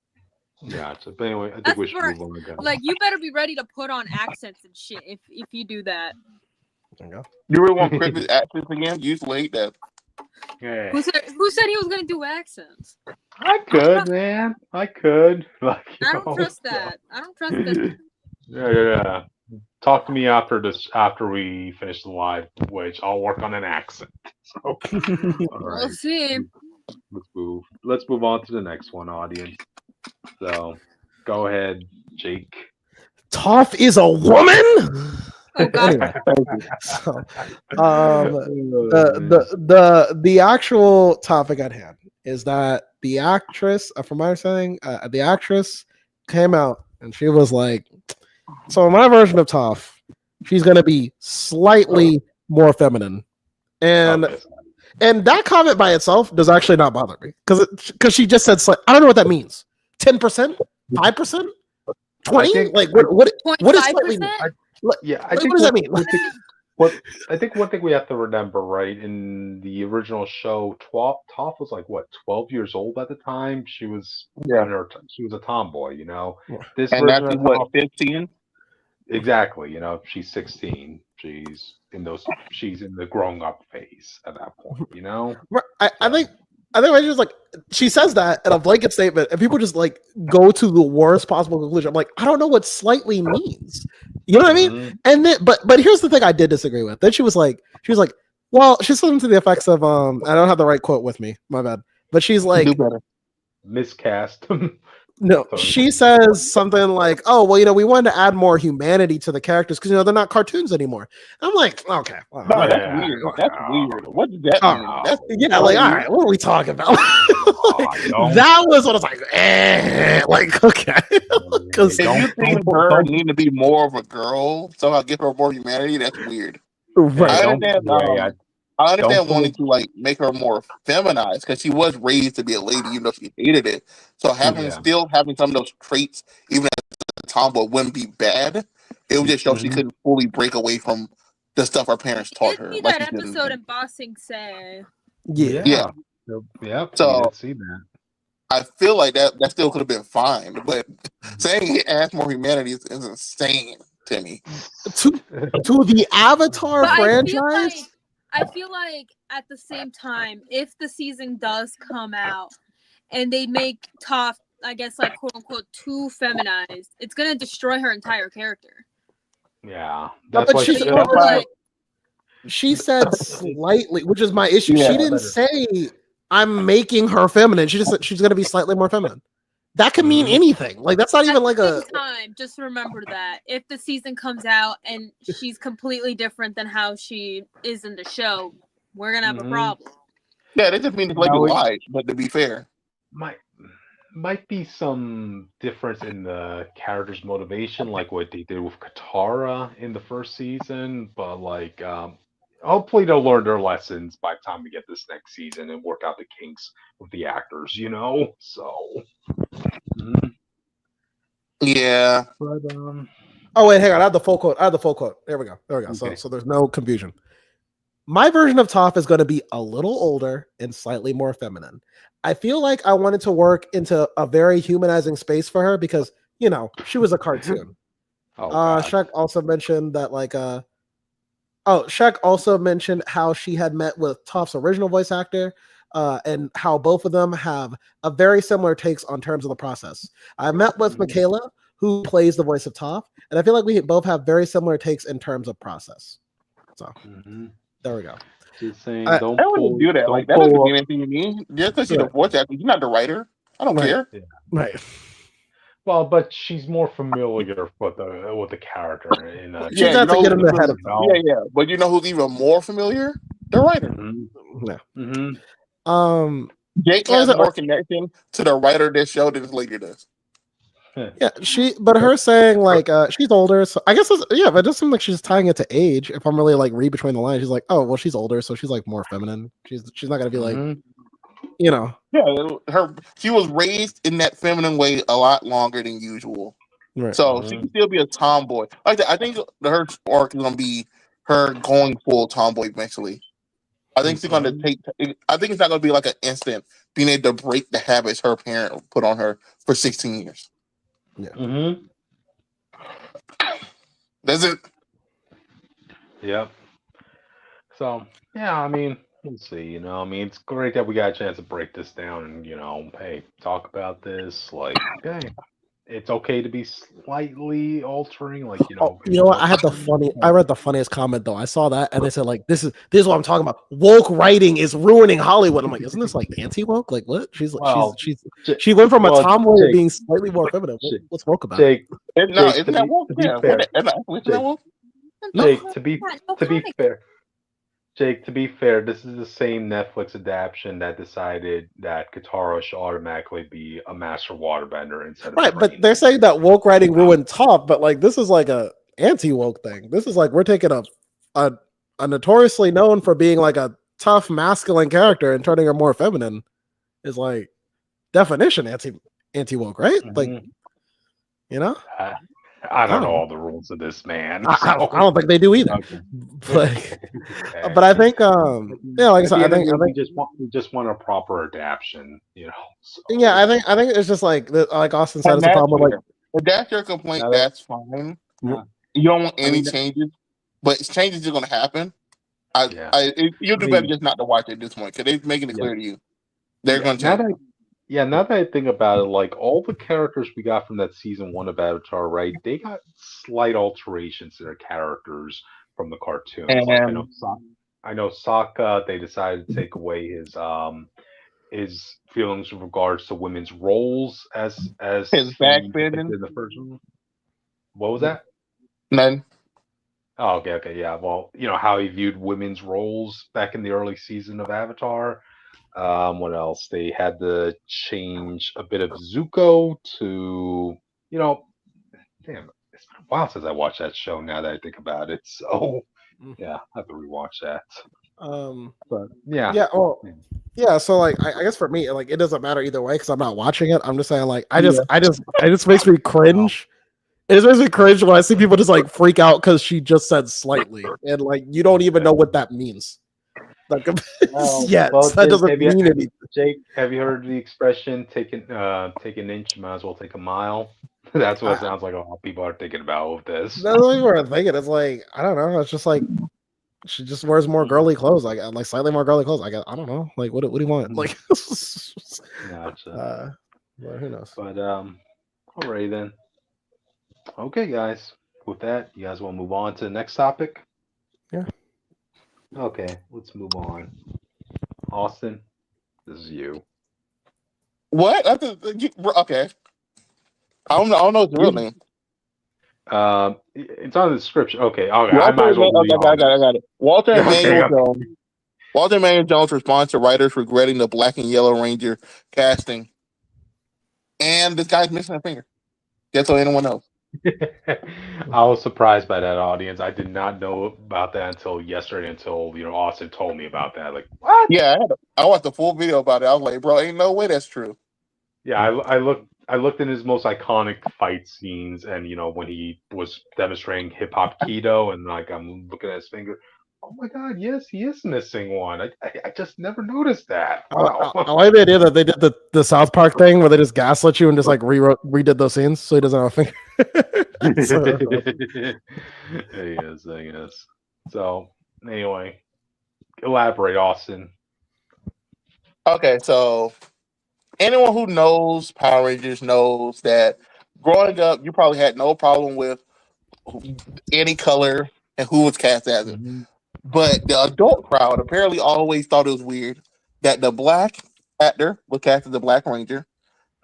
Gotcha. But anyway, I think we should move on, guys. Like, you better be ready to put on accents and shit if you do that. There you go. You really want Christmas accents again? You used to hate that. Yeah. Who said he was gonna do accents? I could, man. I could. Like, I don't trust that. I don't trust that. Yeah. Talk to me after we finish the live, which I'll work on an accent. So, all right. We'll see. Let's move on to the next one, audience. So, go ahead, Jake. Toph is a woman. Oh, God. Anyway, so, the actual topic at hand is that the actress, from my understanding, the actress came out and she was like, "So in my version of Toph, she's gonna be slightly more feminine," and that comment by itself does actually not bother me because she just said I don't know what that means. 10%, 5%, 20? Like what is slightly? Yeah, what does that mean? I think one thing we have to remember, right? In the original show, Toph was like what, 12 years old at the time. She was she was a tomboy, This and version that's of what Toph, 15. Exactly, she's 16. She's in the growing up phase at that point, I I think just like she says that in a blanket statement, and people just like go to the worst possible conclusion. I'm like, I don't know what slightly means. You know what I mean? And then, but here's the thing I did disagree with. Then she was like, well, she said something to the effects of I don't have the right quote with me, my bad. But she's like, Do better. Miscast. no, she says something like, "Oh, well, we wanted to add more humanity to the characters because they're not cartoons anymore." I'm like, okay, well, No, that's weird. That's weird. What does that mean? That's yeah, like, all right, what are we talking about? That was what I was like, like, okay, because if you think her need to be more of a girl, somehow give her more humanity, that's weird. Right. I understand wanting to like make her more feminized because she was raised to be a lady, even though she hated it. So still having some of those traits, even as a tomboy, wouldn't be bad. It would just show she couldn't fully break away from the stuff her parents taught her. See like that episode in Bossing Say. Yeah. Yep. So you see that. I feel like that still could have been fine, but saying it adds more humanity is insane to me. To the Avatar franchise. I feel like at the same time, if the season does come out and they make Toph, I guess, like quote unquote, too feminized, it's gonna destroy her entire character. Yeah, that's why she said slightly, which is my issue. She didn't say I'm making her feminine. She just said she's gonna be slightly more feminine. That could mean anything. Like that's not even like a time. Just remember that if the season comes out and she's completely different than how she is in the show, we're gonna have a problem. Yeah, that just means like a lie. But to be fair, might be some difference in the character's motivation, like what they did with Katara in the first season. But like, hopefully they'll learn their lessons by the time we get this next season and work out the kinks with the actors. So. Yeah. But, oh wait, hang on. I have the full quote. There we go. Okay. So there's no confusion. My version of Toph is going to be a little older and slightly more feminine. I feel like I wanted to work into a very humanizing space for her because she was a cartoon. Shaq also mentioned that Shaq also mentioned how she had met with Toph's original voice actor. And how both of them have a very similar takes on terms of the process. I met with Michaela, who plays the voice of Toph, and I feel like we both have very similar takes in terms of process. So there we go. Just saying, I wouldn't do that. Like that doesn't mean anything to me. Just because you're the voice actor, you're not the writer. I don't care. Yeah. Right. Well, but she's more familiar with the character. She's got to get in the head of them. Yeah. But you know who's even more familiar? The writer. Jake has more connection to the writer of this show than this lady does. Yeah, but her saying like she's older, so I guess but it does seem like she's tying it to age. If I'm really like read between the lines, she's like, oh well, she's older, so she's like more feminine. She's not gonna be like, Yeah, she was raised in that feminine way a lot longer than usual. Right. So she can still be a tomboy. Like that, I think her arc is gonna be her going full tomboy eventually. I think she's gonna I think it's not gonna be like an instant being able to break the habits her parent put on her for 16 years. Yeah. Does it? Yep. So yeah, I mean, we'll see. It's great that we got a chance to break this down and hey, talk about this. Like, okay, it's okay to be slightly altering, like what? I read the funniest comment though. I saw that and they said like this is what I'm talking about. Woke writing is ruining Hollywood. I'm like, isn't this like anti-woke? Like what? She went from a tomboy to being slightly more feminine. What's woke about? Jake, isn't that woke? Jake, to be fair. Jake, to be fair, this is the same Netflix adaptation that decided that Katara should automatically be a master waterbender instead of right. But they're saying that woke writing ruined Toph, but like this is like a anti-woke thing. This is like we're taking a notoriously known for being like a tough masculine character and turning her more feminine is like definition anti-woke, right? Like I don't know all the rules of this, man. I don't think they do either. Okay. But I think, like I said, I think we just want a proper adaptation, So. Yeah, I think it's just like Austin said, it's a problem. Like, if that's your complaint, that's fine. You don't want any changes, but changes are going to happen. You'll do better just not to watch it at this point because they're making it clear to you They're going to change. Now that I think about it, like all the characters we got from that season 1 of Avatar, right? They got slight alterations to their characters from the cartoons. Like And I know Sokka, they decided to take away his feelings in regards to women's roles as his back he depicted bending. in the first one. What was that? None. Oh, okay, yeah. Well, how he viewed women's roles back in the early season of Avatar. What else? They had to change a bit of Zuko to, you know, damn, it's been a while since I watched that show now that I think about it. So, yeah, I have to rewatch that. But, yeah. Yeah, well, yeah, so like I guess for me, like it doesn't matter either way because I'm not watching it. I'm just saying like it just makes me cringe. It just makes me cringe when I see people just like freak out because she just said slightly, and like you don't even know what that means. Like, yeah, Well, that doesn't mean anything. Jake, have you heard the expression "take an inch, you might as well take a mile"? That's what it sounds like. A lot of people are thinking about with this. That's what I'm thinking. It's like I don't know. It's just like she just wears more girly clothes, like slightly more girly clothes. I don't know. Like what do you want? Like, Gotcha. Well, who knows? But alrighty then. Okay, guys. With that, you guys want to move on to the next topic? Yeah. Okay, let's move on. Austin, this is you. What? Okay. I don't know his real name. It's on the description. Okay, I Walter, might as well I got it. Walter Emanuel Jones. Walter Emanuel Jones responds to writers regretting the Black and Yellow Ranger casting. And this guy's missing a finger. Just so anyone knows. I was surprised by that, audience. I did not know about that until yesterday, until Austin told me about that. Like, what? Yeah, I watched the full video about it. I was like, bro, ain't no way that's true. Yeah, I looked in his most iconic fight scenes, and when he was demonstrating hip hop keto, and like I'm looking at his finger. Oh my God! Yes, he is missing one. I just never noticed that. Wow. I like the idea that they did the South Park thing where they just gaslit you and just like redid those scenes so he doesn't have a finger. He is. So anyway, elaborate, Austin. Okay, so anyone who knows Power Rangers knows that growing up, you probably had no problem with any color and who was cast as it. Mm-hmm. But the adult crowd apparently always thought it was weird that the black actor was cast as the Black Ranger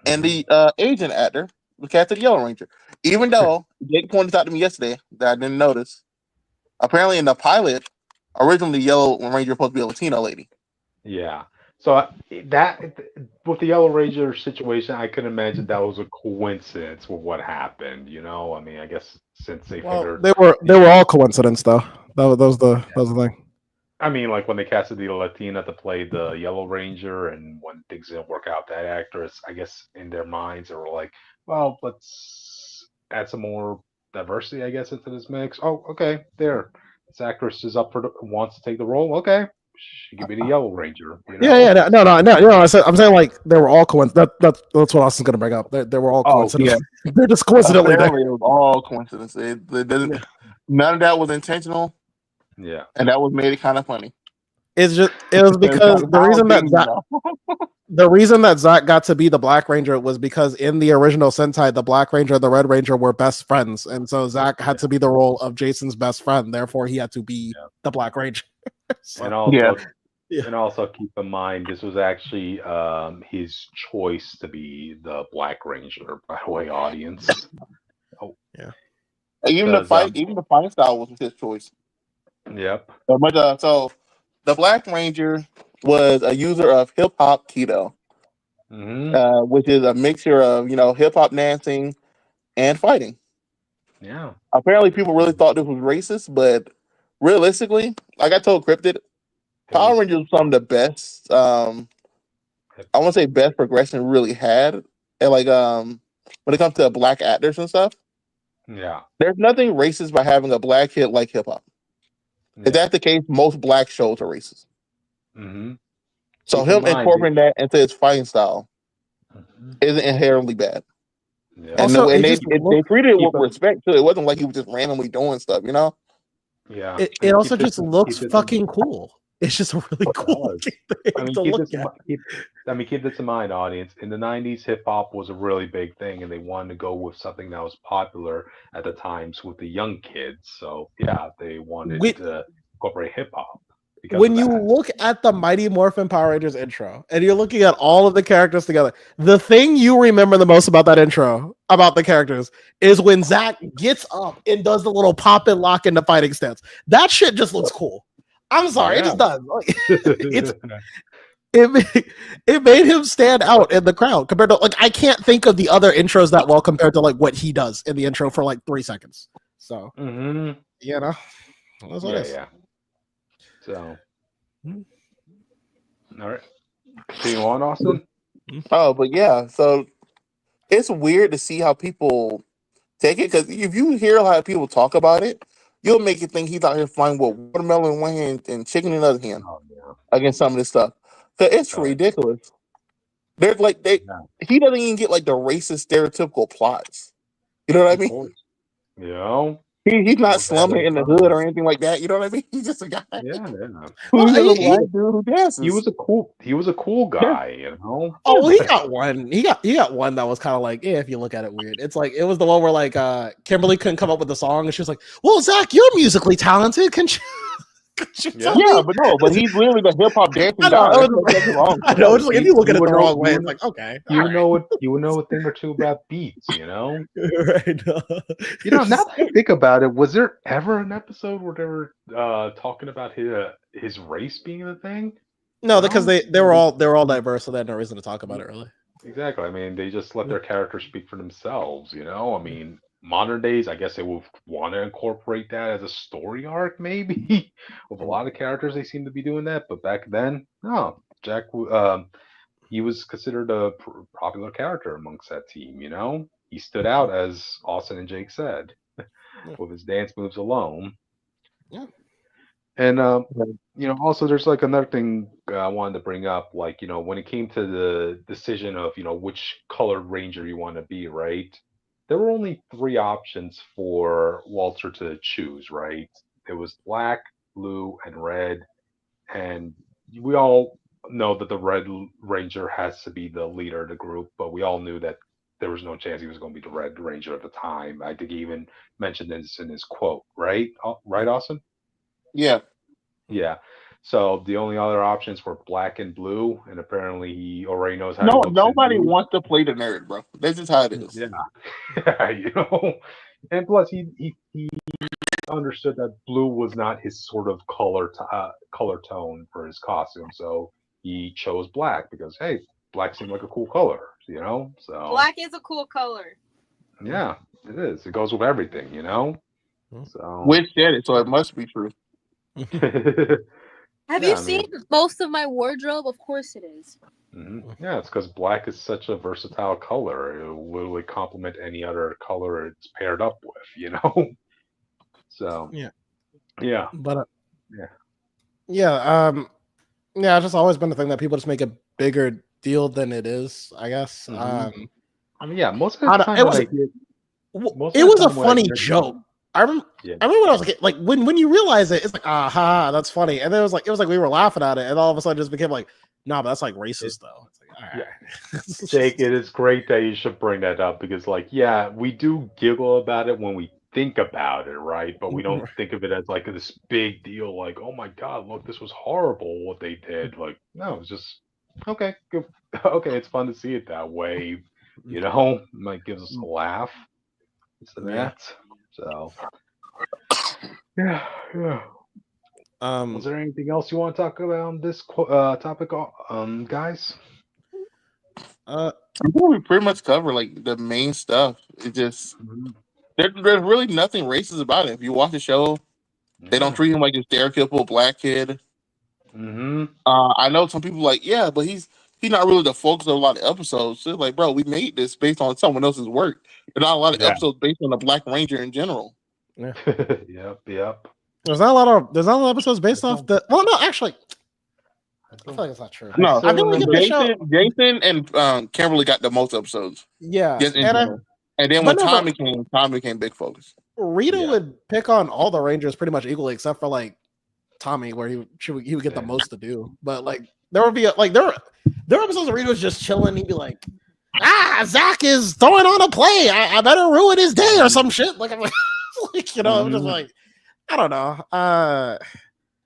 and the Asian actor was cast as the Yellow Ranger. Even though Jake pointed out to me yesterday that I didn't notice, apparently in the pilot, originally the Yellow Ranger was supposed to be a Latino lady. Yeah. So that with the Yellow Ranger situation, I can imagine that was a coincidence with what happened. I mean, I guess since they figured they were all coincidence though. That was the thing. I mean, like when they casted the Latina to play the Yellow Ranger, and when things didn't work out, that actress, I guess in their minds, they were like, well, let's add some more diversity, I guess, into this mix. Oh, okay, there. This actress is wants to take the role. Okay, she could be the Yellow Ranger. Yeah. No. I'm saying like they were all coincidence. That's what Austin's gonna bring up. They were all coincidence. Yeah. They're just coincidentally there. It was all coincidence. It didn't. None of that was intentional. Yeah, and that was made it kind of funny. It was because the reason that Zach got to be the Black Ranger was because in the original Sentai, the Black Ranger and the Red Ranger were best friends, and so Zach had to be the role of Jason's best friend. Therefore, he had to be the Black Ranger. So, and also keep in mind this was actually his choice to be the Black Ranger. By the way, audience. Oh yeah. Even the fight style was his choice. Yep. So the Black Ranger was a user of hip hop keto, which is a mixture of hip hop dancing and fighting. Yeah. Apparently, people really thought this was racist, but realistically, like I told Cryptid, Power Rangers was some of the best. I want to say best progression really had, and like when it comes to black actors and stuff. Yeah. There's nothing racist by having a black kid like hip hop. Yeah. If that's the case, most black shows are racist. Mm-hmm. So him incorporating that into his fighting style isn't inherently bad. Yeah. And, also, they treated it with respect too. It wasn't like he was just randomly doing stuff, Yeah. It also just looks fucking cool. It's just a really cool does. thing I mean, to keep look this in at. keep this in mind, audience. In the '90s, hip hop was a really big thing, and they wanted to go with something that was popular at the times with the young kids. So yeah, they wanted When, to incorporate hip hop because of when you that. look at the Mighty Morphin Power Rangers intro, and you're looking at all of the characters together, the thing you remember the most about that intro, about the characters, is when Zach gets up and does the little pop and lock into fighting stance. That shit just looks cool. I'm sorry, it Yeah. just does. Like, it's it made him stand out in the crowd compared to like I can't think of the other intros that well compared to like what he does in the intro for like 3 seconds. So Mm-hmm. you know, that's what it is. Yeah. So, all right. Continue on, Austin. Oh, but yeah, so it's weird to see how people take it because if you hear how people talk about it, you'll make you think he's out here flying with watermelon in one hand and chicken in the other hand Oh yeah. against some of this stuff. So it's Oh, ridiculous. There's like yeah. he doesn't even get like the racist stereotypical plots. You know what I Of mean? course. You know, He's not goes ahead slumming and in the hood fun. or anything like that. You know what I mean? He's just a guy Yeah, yeah. Well, who's just a he, black dude who dances. He was a cool Yeah. guy, you know. oh, well, he got one. He got one that was kind of like, yeah, if you look at it weird. It's like it was the one where like Kimberly couldn't come up with the song, and she was like, "Well, Zach, you're musically talented. Can you, could you tell Yeah, me?" but he's literally the hip hop dancing I know. guy. It That's was, nothing wrong. I know. It's like if you look at it the wrong way, you it's would, like okay, you all would know you would know a thing or two about beats, you know. right. Right. You know, now that I think about it, was there ever an episode where they were talking about his race being the thing? No, because they were all diverse, so they had no reason to talk about it really. Exactly. I mean, they just let their characters speak for themselves, you know? I mean, modern days, I guess they would want to incorporate that as a story arc, maybe. With a lot of characters, they seem to be doing that. But back then, no. He was considered a popular character amongst that team, you know? He stood out, as Austin and Jake said, with his dance moves alone. Yeah. And you know, also there's like another thing I wanted to bring up, like you know, when it came to the decision of you know which colored ranger you want to be, right? There were only three options for Walter to choose, right? It was black, blue, and red, and we all know that the red ranger has to be the leader of the group, but we all knew that there was no chance he was going to be the red ranger at the time. I think he even mentioned this in his quote, right? Right, Austin? Yeah. Yeah. So the only other options were black and blue, and apparently he already knows how he No, looks in nobody blue. wants to play the nerd, bro. That's just how it is. Yeah, yeah, you know. And plus, he understood that blue was not his sort of color tone for his costume, so he chose black because hey, black seemed like a cool color, you know. So Black is a cool color. yeah, it is. It goes with everything, you know. So Wish said it, so it must be true. Have Yeah, you I mean- seen most of my wardrobe? Of course it is. Yeah, it's because black is such a versatile color. It will literally complement any other color it's paired up with, you know? So, Yeah. yeah. But Yeah. yeah, it's just always been a thing that people just make a bigger deal than it is, I guess. Mhm. I mean, yeah, most of I the don't- time it when was- I hear, most it of the was a time when I funny hear- joke. I remember Yeah. when I was a kid, like when you realize it, it's like aha, that's funny. And then it was like we were laughing at it, and all of a sudden it just became like, no, but that's like racist though. It's like, all right. Jake, it is great that you should bring that up because, like, yeah, we do giggle about it when we think about it, right? But we don't think of it as like this big deal, like, oh my god, look, this was horrible what they did. Like, no, it's just okay, good. Okay, it's fun to see it that way, you know. Like, gives us a laugh. So Yeah. that. So, yeah, yeah. Was there anything else you want to talk about on this topic, guys? I think we pretty much cover like the main stuff. It just there's really nothing racist about it. If you watch the show, they don't treat him like a stereotypical black kid. Mm-hmm. I know some people like, yeah, but he's not really the focus of a lot of episodes. So it's like, bro, we made this based on someone else's work. There's not a lot of episodes based on the Black Ranger in general. Yeah. Yep. There's not a lot of episodes based off the. Well, no, actually, I feel like it's not true. No, I feel like in the show, Jason and Kimberly got the most episodes. yeah, Just in and general. And then but when no, Tommy became big focus. Rita would pick on all the Rangers pretty much equally, except for like Tommy, where he would get the most to do. But like there would be there were episodes where he was just chilling. He'd be like, Zach is throwing on a play. I better ruin his day or some shit. Like I'm like, I'm just like, I don't know.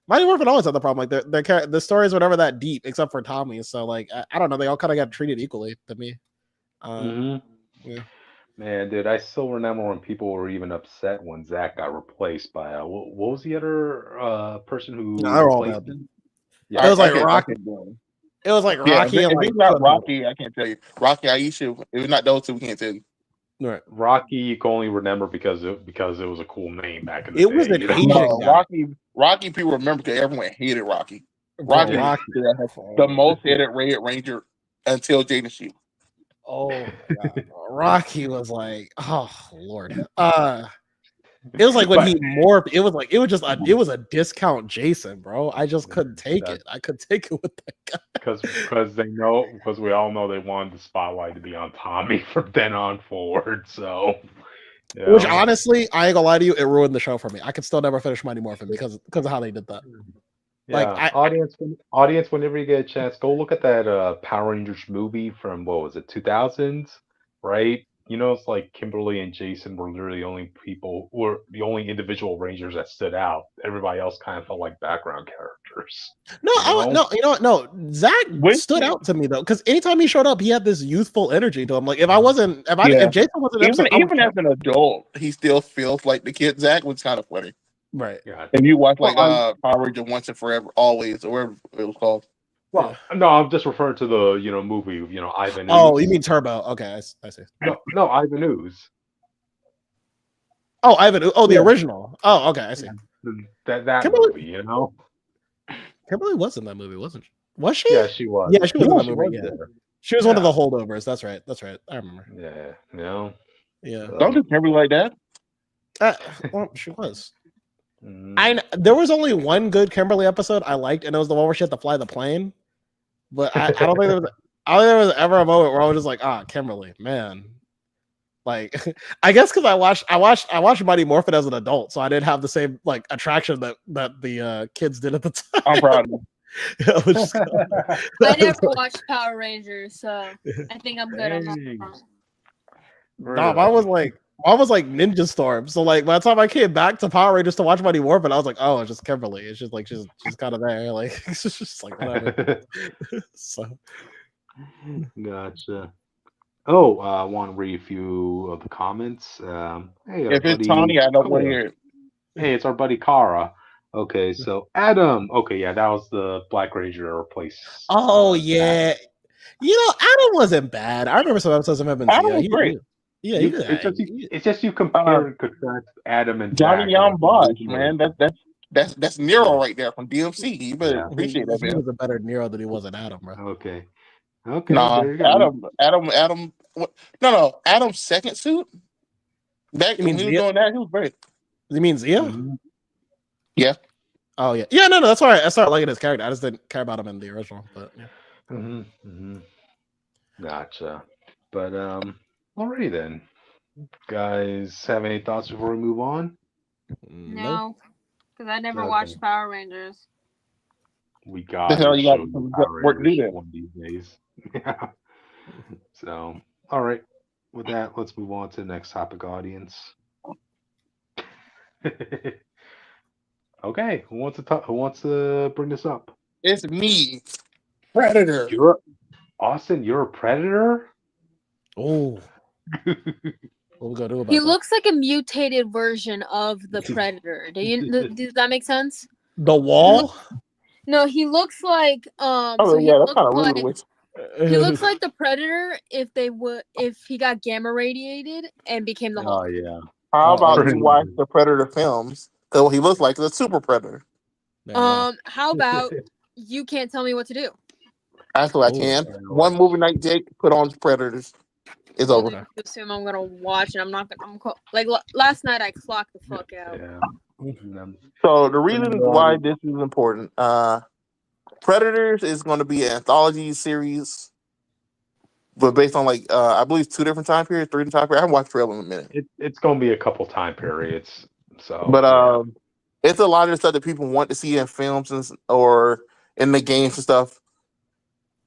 Mighty Morphin always had the problem. Like the stories were never that deep, except for Tommy. So like I don't know. They all kind of got treated equally to me. Yeah. Man, dude, I still remember when people were even upset when Zach got replaced by what was the other person who No, they're all replaced bad. him? It was like I Rocky. It was like Rocky. If And like, it's not Rocky, I can't tell you. Rocky, Aisha. If it's not those two, we can't tell you. Right. Rocky, you can only remember because it was a cool name back in the It day. was an you know? Asian No, guy. Rocky people remember because everyone hated Rocky. Bro, Rocky was the most hated Red Ranger until Jaden Sheep. Oh my god, Rocky was like, oh Lord. It was like when he morphed. It was a discount Jason, bro. I just couldn't take it. I couldn't take it with that guy. Because we all know they wanted the spotlight to be on Tommy from then on forward. So, Which honestly, I ain't gonna lie to you, it ruined the show for me. I could still never finish Mighty Morphin because of how they did that. Yeah, like audience, whenever you get a chance, go look at that Power Rangers movie from what was it, 2000s, right? It's like Kimberly and Jason were literally the only individual Rangers that stood out. Everybody else kind of felt like background characters. No, Zach stood out to me though, because anytime he showed up, he had this youthful energy to him. Like if Jason wasn't even as an adult, he still feels like the kid Zach, was kind of funny. Right. Yeah. And you watch Power Ranger Once and Forever, Always, or whatever it was called. Well, no, I'm just referring to the movie, Ivan. Oh, you mean Turbo? Okay, I see. No, Ivan Ooze. Oh, Ivan. Oh, the original. Oh, okay, I see. That Kimberly, movie, Kimberly was in that movie, wasn't she? Was she? Yeah, she was. Yeah, she was in that movie. Yeah. She was one of the holdovers. That's right. I remember. Yeah. Yeah. Don't do Kimberly like that. Well, she was. There was only one good Kimberly episode I liked, and it was the one where she had to fly the plane. But I don't think there was ever a moment where I was just like, Kimberly, man. Like, I guess because I watched Mighty Morphin as an adult, so I didn't have the same like attraction that the kids did at the time. I'm proud of you. I never watched Power Rangers, so I think I'm good on that front. No, I was like Ninja Storm. So like by the time I came back to Power Rangers to watch Mighty Morphin, I was like, oh, it's just Kimberly. It's just like she's kind of there. Like it's just like whatever. So gotcha. Oh, I want to read a few of the comments. Hey, if it's Tony, I don't want to hear it. Hey, it's our buddy Kara. Okay, so Adam. Okay, yeah, that was the Black Ranger replaced. Oh yeah, Adam wasn't bad. I remember some episodes of him and Adam was great. Yeah, it's just you compare and contrast Adam and Johnny Young Bosch, man. That's Nero right there from DMC. You better appreciate that, man. He was a better Nero than he was an Adam, bro. Okay. No, Adam. No, Adam's second suit. Back when he was doing that, he was great. You mean Zia? Mm-hmm. Yeah. Oh yeah. Yeah. No. That's why I started liking his character. I just didn't care about him in the original. But yeah. Gotcha. But alrighty then. Guys, have any thoughts before we move on? No, because I never watched Power Rangers. We got the hell you got some work to do that one these days. Yeah. So, all right. With that, let's move on to the next topic, audience. Okay, who wants to bring this up? It's me, Predator. Austin, you're a predator? Oh. What we gonna do about He that? looks like a mutated version of the Predator. Does that make sense? The Wall? No, he looks like that's kind of rude. He looks like the Predator if he got gamma radiated and became the Hulk. Oh yeah. How about you watch the Predator films? Because he looks like the Super Predator. How about you can't tell me what to do? Actually, I can. One movie night, Jake, put on Predators. It's over. You assume I'm gonna watch, and I'm not gonna. Like last night, I clocked the fuck out. Yeah. So the reason why this is important, Predators is going to be an anthology series, but based on I believe 2 different time periods, 3 different time periods. I haven't watched trailer in a minute. It's going to be a couple time periods. So, but it's a lot of stuff that people want to see in films or in the games and stuff.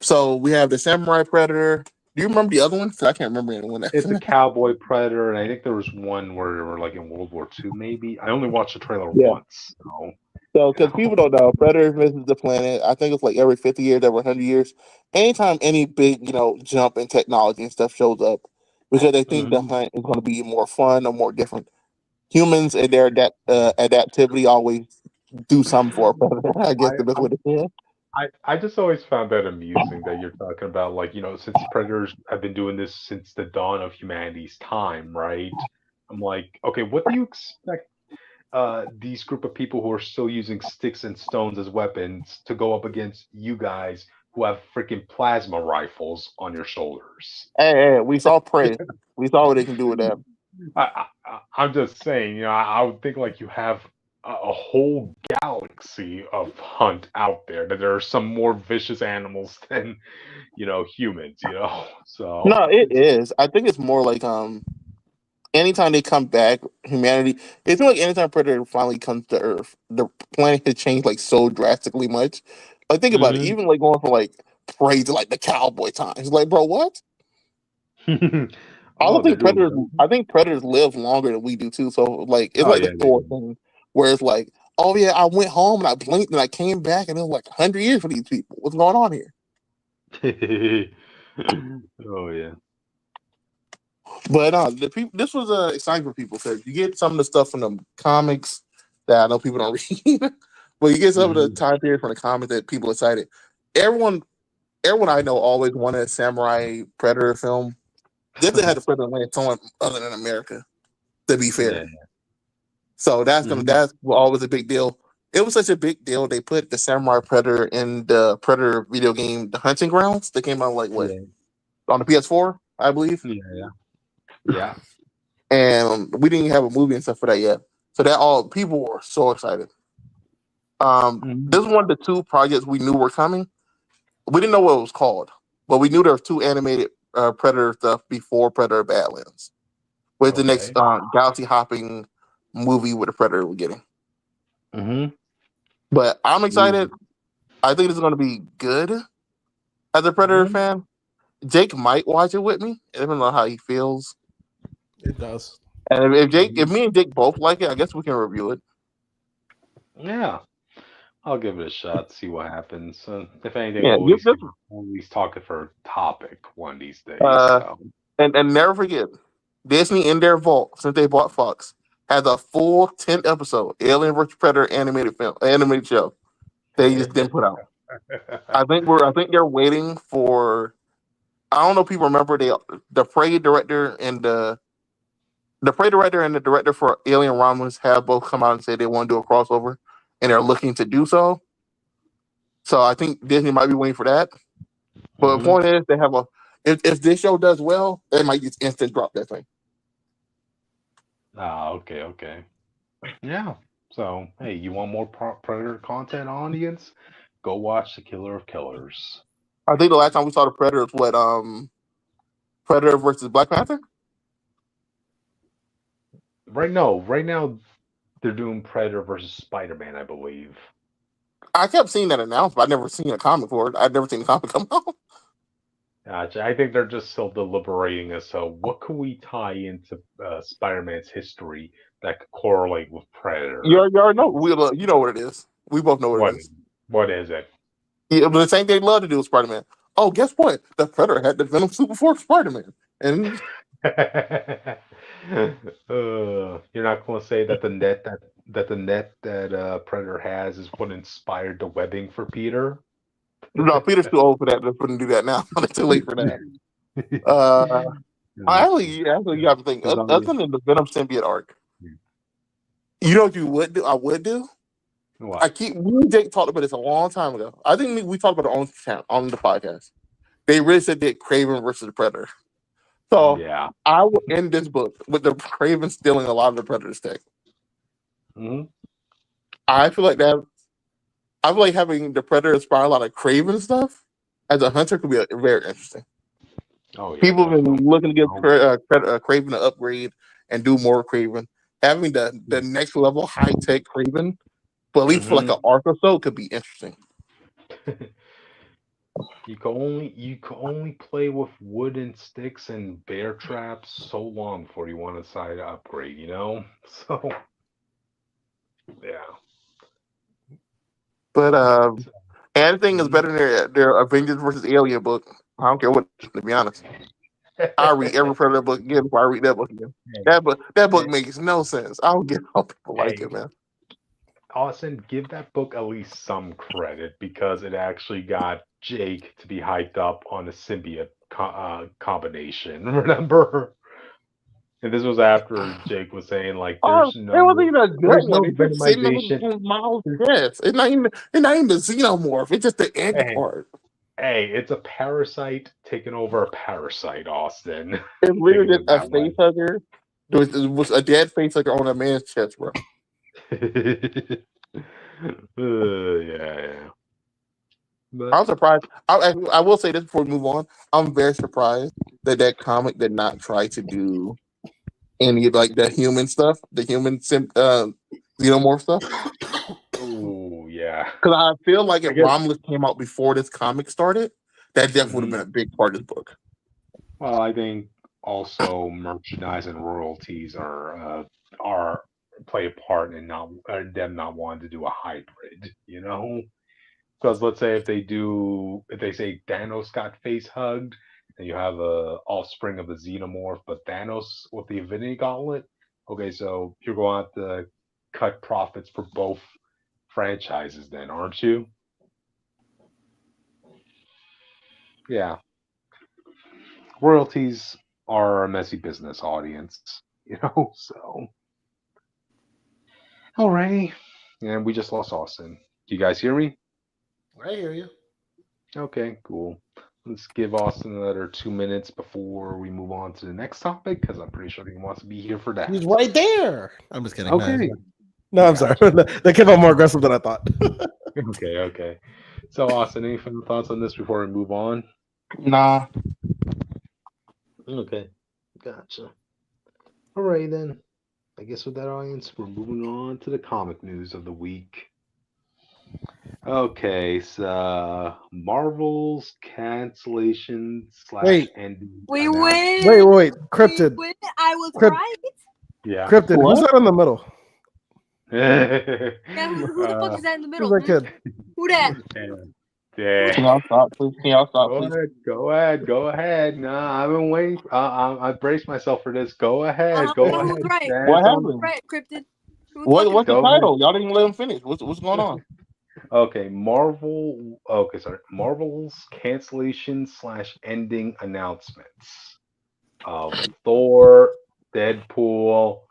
So we have the Samurai Predator. Do you remember the other one? 'Cause I can't remember anyone. It's a cowboy predator, and I think there was one where they were like in World War II, maybe. I only watched the trailer Yeah. once, so So, you because people don't know, Predator visits the planet. I think it's like every 50 years, every 100 years. Anytime any big, jump in technology and stuff shows up, because they think the Mhm. hunt is going to be more fun or more different. Humans and their adaptivity always do something for a predator. I guess the best I, way to say it. I just always found that amusing that you're talking about, like, since predators have been doing this since the dawn of humanity's time, right? I'm like, okay, what do you expect these group of people who are still using sticks and stones as weapons to go up against you guys who have freaking plasma rifles on your shoulders? Hey, we saw Prey. We saw what they can do with that. I'm just saying, I would think like you have a whole galaxy of hunt out there, that there are some more vicious animals than, humans, So, No, it is. I think it's more like anytime they come back, humanity. It's like anytime Predator finally comes to Earth, the planet has changed like so drastically much. Like think about it. mhm. Even like going from like Prey to like the cowboy times. Like, bro, what? I Oh, don't they're think doing predators. better. I think predators live longer than we do too. So like, it's Oh, like the yeah, they Thor thing, where it's like, oh yeah, I went home and I blinked and I came back and it was like 100 years for these people. What's going on here? do. Oh, yeah. But the people. This was exciting for people because you get some of the stuff from the comics that I know people don't read, but you get some of the Mhm. time period from the comics that people excited. Everyone, everyone I know always wanted a samurai predator film. Just to have the predator land someone other than America. To be Yeah. fair, so Mhm. that's always a big deal. It was such a big deal. They put the Samurai Predator in the Predator video game, The Hunting Grounds. That came out like what Yeah. on the PS4, I believe. Yeah. Yeah. Yeah. And we didn't even have a movie and stuff for that yet. So that all people were so excited. Mhm. This is one of the two projects we knew were coming. We didn't know what it was called, but we knew there was two animated Predator stuff before Predator Badlands, with the next Okay. galaxy hopping movie with the Predator we're getting. Mhm. But I'm excited. Mhm. I think it's going to be good as a Predator Mhm. fan. Jake might watch it with me. I don't know how he feels. It does. And if Mhm. me and Jake both like it, I guess we can review it. Yeah. I'll give it a shot, see what happens. If anything, Yeah, we'll at give least this. talk it for a topic one of these days. Uh, So. and never forget, Disney in their vault since they bought Fox has a full 10 episode Alien vs Predator animated show. They just didn't put out. I think they're waiting for. I don't know if people remember the Prey director and the Prey director and the director for Alien Romulus have both come out and said they want to do a crossover, and they're looking to do so. So I think Disney might be waiting for that. But the Mhm. point is, they have a. If this show does well, they might just instant drop that thing. Ah, okay, okay. Yeah. So, hey, you want more Predator content, audience? Go watch The Killer of Killers. I think the last time we saw the Predator was what Predator versus Black Panther. Right now, they're doing Predator versus Spider-Man, I believe. I kept seeing that announced, but I never seen a comic for it. I'd never seen a comic come out. Gotcha. I think they're just still deliberating as to what could we tie into Spider-Man's history that could correlate with Predator. You already know. You know what it is. We both know what it What is. what is it? Yeah, but the same thing they love to do with Spider Man. Oh, guess what? The Predator had the Venom suit before Spider Man, and You're not going to say that the net that Predator has is what inspired the webbing for Peter. no, Peter's too old for that. They couldn't do that now. It's too late for that. Uh, Gotcha. you have to think. Because Other than the Venom symbiote arc, you know what you would do? I would do. I what? keep. Me and Jake talked about this a long time ago. I think we talked about it on the podcast. They really said that Craven versus the Predator. So Yeah. I will end this book with the Craven stealing a lot of the Predator's tech. Hmm. I feel like that. I feel like having the Predator inspire a lot of Craven stuff as a hunter could be very interesting. Oh yeah, People have been definitely. looking to give Um, Craven an upgrade and do more Craven. Having the next level high tech Craven But at least for like an arc or so, it could be interesting. You can only play with wooden sticks and bear traps so long before you want to decide to upgrade, you know? So yeah. But anything is better than their Avengers versus Alien book. I don't care what, to be honest. I read every Predator book again before I read that book again. That book makes no sense. I don't get how people like it, man. Austin, give that book at least some credit because it actually got Jake to be hyped up on a symbiote combination. Remember? And this was after Jake was saying like, "There's It wasn't even a good there's one. no It's just sitting venomization." on Miles' chest. It's not even the xenomorph. It's just the end Hey, part. hey, it's a parasite taking over a parasite, Austin. It's literally Think just of a it that way. face hugger. There was a dead face hugger on a man's chest, bro. Yeah. But I'm surprised. I will say this before we move on. I'm very surprised that comic did not try to do any like the human stuff, the human xenomorph stuff. oh yeah. Because I feel like I if guess. Romulus came out before this comic started, that definitely would have been a big part of this book. Well, I think also merchandise and royalties are play a part in not them not wanting to do a hybrid, you know? Because let's say if they say Thanos got face hugged, and you have a offspring of a xenomorph, but Thanos with the Infinity Gauntlet, okay, so you're going to have to cut profits for both franchises, then, aren't you? Yeah, royalties are a messy business, audience, you know. So, alrighty, and we just lost Austin. Do you guys hear me? I hear you. Okay, cool. Let's give Austin another 2 minutes before we move on to the next topic because I'm pretty sure he wants to be here for that. He's right there. I'm just kidding. Okay. No, I'm sorry. They came out more aggressive than I thought. Okay. So, Austin, any final thoughts on this before we move on? Nah. Okay. Gotcha. All right, then. I guess with that, audience, we're moving on to the comic news of the week. Okay, so Marvel's cancellation / ending. We announcement. win. Wait. Cryptid. We win. I was Crypt- right. Yeah. Cryptid. What? Who's that in the middle? Yeah, who the fuck is that in the middle? Who's that kid? Who that? Can y'all stop, please? Go ahead. Nah, I've been waiting. I braced myself for this. Go ahead. Go ahead. Who's right? What happened? Right, Cryptid. What's the Go title? Y'all didn't let him finish. What's going on? Okay, Marvel. Okay, sorry. Marvel's cancellation / ending announcements of Thor, Deadpool,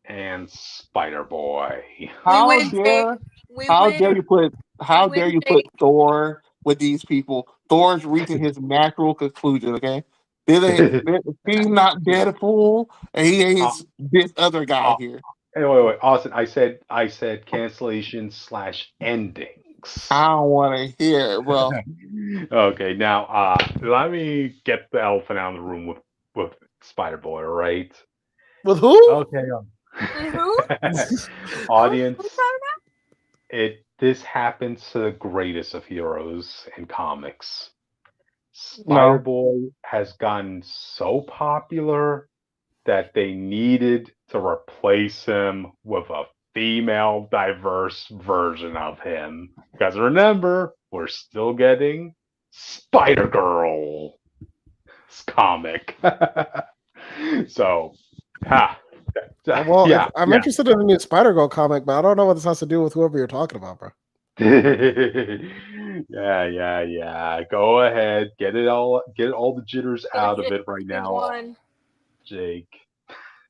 and Spider Boy. How win, dare win. you put Thor with these people? Thor's reaching his natural conclusion. Okay, he's not Deadpool, and he ain't this other guy here. Hey, wait, Austin. I said cancellation / endings. I don't want to hear it, bro. Okay, now let me get the elephant out of the room with Spider Boy, right? With who? Okay. Who? Audience, this happens to the greatest of heroes in comics. Spider Boy has gotten so popular that they needed to replace him with a female diverse version of him. Because remember, we're still getting Spider-Girl comic. So, Well, yeah, I'm interested in the new Spider-Girl comic, but I don't know what this has to do with whoever you're talking about, bro. yeah. Go ahead, get all the jitters out of it right now, won. Jake.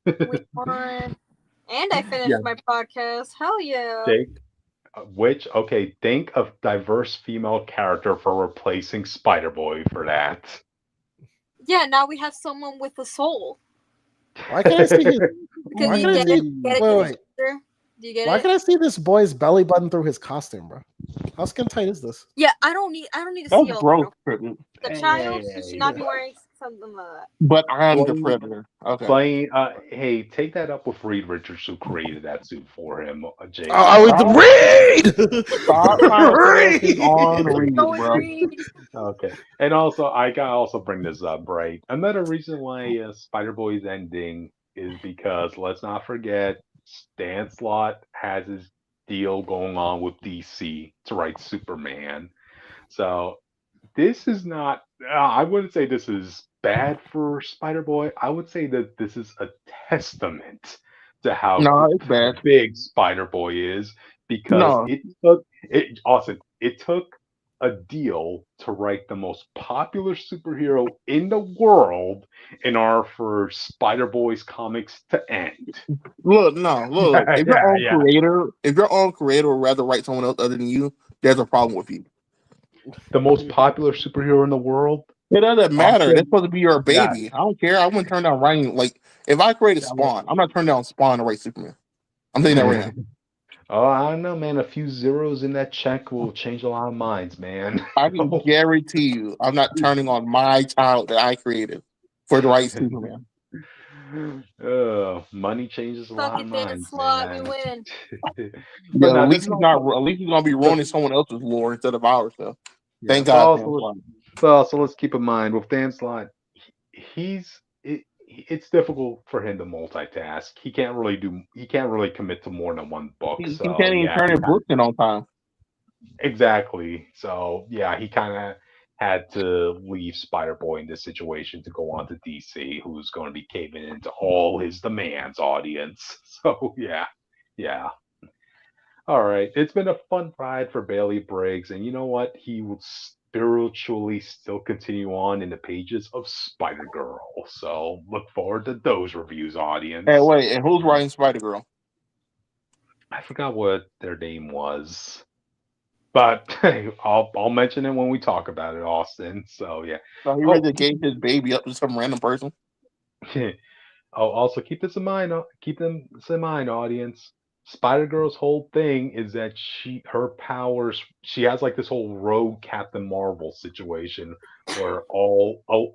We won. And I finished my podcast. Hell yeah. Jake, think of diverse female character for replacing Spider-Boy for that. Yeah, now we have someone with a soul. Why can't I see his... Because you get it. Wait. Do you get Why it? can I see this boy's belly button through his costume, bro? How skin tight is this? Yeah, I don't need to That's see all gross. the child. She should not be wearing something like that. But I'm the Blaine, predator. Okay. Blaine, hey, take that up with Reed Richards, who created that suit for him, I JD. was Stop, stop trying to throw things on Read. Reed, Going bro. Reed. Okay, and also I gotta also bring this up, right? Another reason why Spider Boy is ending is because let's not forget Stan Slott has his deal going on with DC to write Superman. So this is not. I wouldn't say this is bad for Spider Boy. I would say that this is a testament to No, it's how bad. big Spider Boy is because No, it took a deal to write the most popular superhero in the world in order for Spider Boy's comics to end. look, no, look. Yeah, If your yeah, own yeah. creator, if your own creator would rather write someone else other than you, there's a problem with you. The most popular superhero in the world. It doesn't matter. That's Austin. supposed to be your Yeah, baby. I don't care. I wouldn't turn down writing. Like, if I created yeah. Spawn, I'm not turning down Spawn to write Superman. I'm saying that right now. Oh, I don't know, man. A few zeros in that check will change a lot of minds, man. I can guarantee you, I'm not turning on my child that I created for the right Superman. Money changes a Suck lot of it, Dan minds, Slot. We man. win. Yeah, But at now this least is he's not. also At least he's gonna be but ruining someone else's lore instead of ours. So yeah, thank God. Thanks, but also let's keep in mind with Dan Slott, he's it's difficult for him to multitask. He can't really commit to more than one book. he So can't even yeah, turn his books in on time. exactly. So yeah, he kind of had to leave Spider Boy in this situation to go on to DC, who's going to be caving into all his demands, audience. So yeah, yeah. All right, it's been a fun ride for Bailey Briggs, and you know what? He will spiritually still continue on in the pages of Spider Girl. So look forward to those reviews, Hey, audience. wait, and who's writing Spider Girl? I forgot what their name was. But hey, I'll mention it when we talk about it, Austin. So yeah. So he Oh, really gave his baby up to some random person. oh, also keep this in mind. Keep this in mind, audience. Spider Girl's whole thing is that her powers, she has like this whole rogue Captain Marvel situation where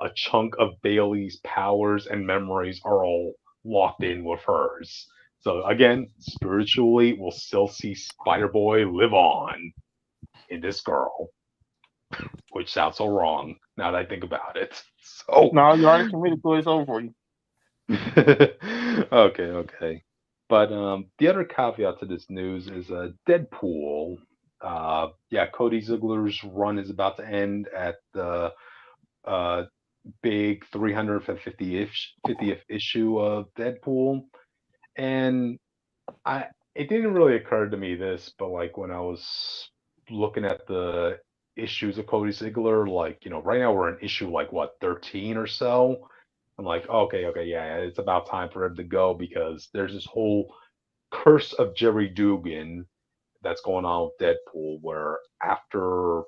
a chunk of Bailey's powers and memories are all locked in with hers. So again, spiritually, we'll still see Spider Boy live on in this girl, which sounds so wrong now that I think about it. So, No, you already committed to it. It's over for you. okay. But the other caveat to this news is Deadpool. Yeah, Cody Ziegler's run is about to end at the uh, big 50th issue of Deadpool, and I it didn't really occur to me this, but like when I was looking at the issues of Cody Ziegler, like right now we're in issue like what 13 or so. I'm like, okay, yeah, it's about time for him to go because there's this whole curse of Jerry Dugan that's going on with Deadpool, where after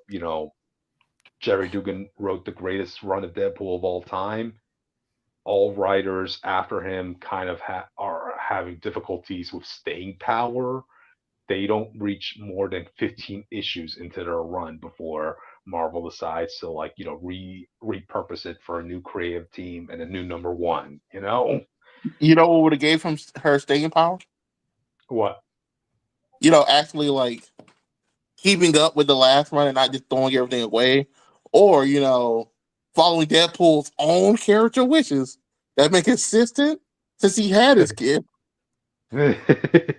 Jerry Dugan wrote the greatest run of Deadpool of all time, all writers after him kind of are having difficulties with staying power. They don't reach more than 15 issues into their run before Marvel decides to repurpose it for a new creative team and a new number one. You know what would have gave him her staying power? What? Actually like keeping up with the last run and not just throwing everything away, or following Deadpool's own character wishes that been consistent since he had his kid. I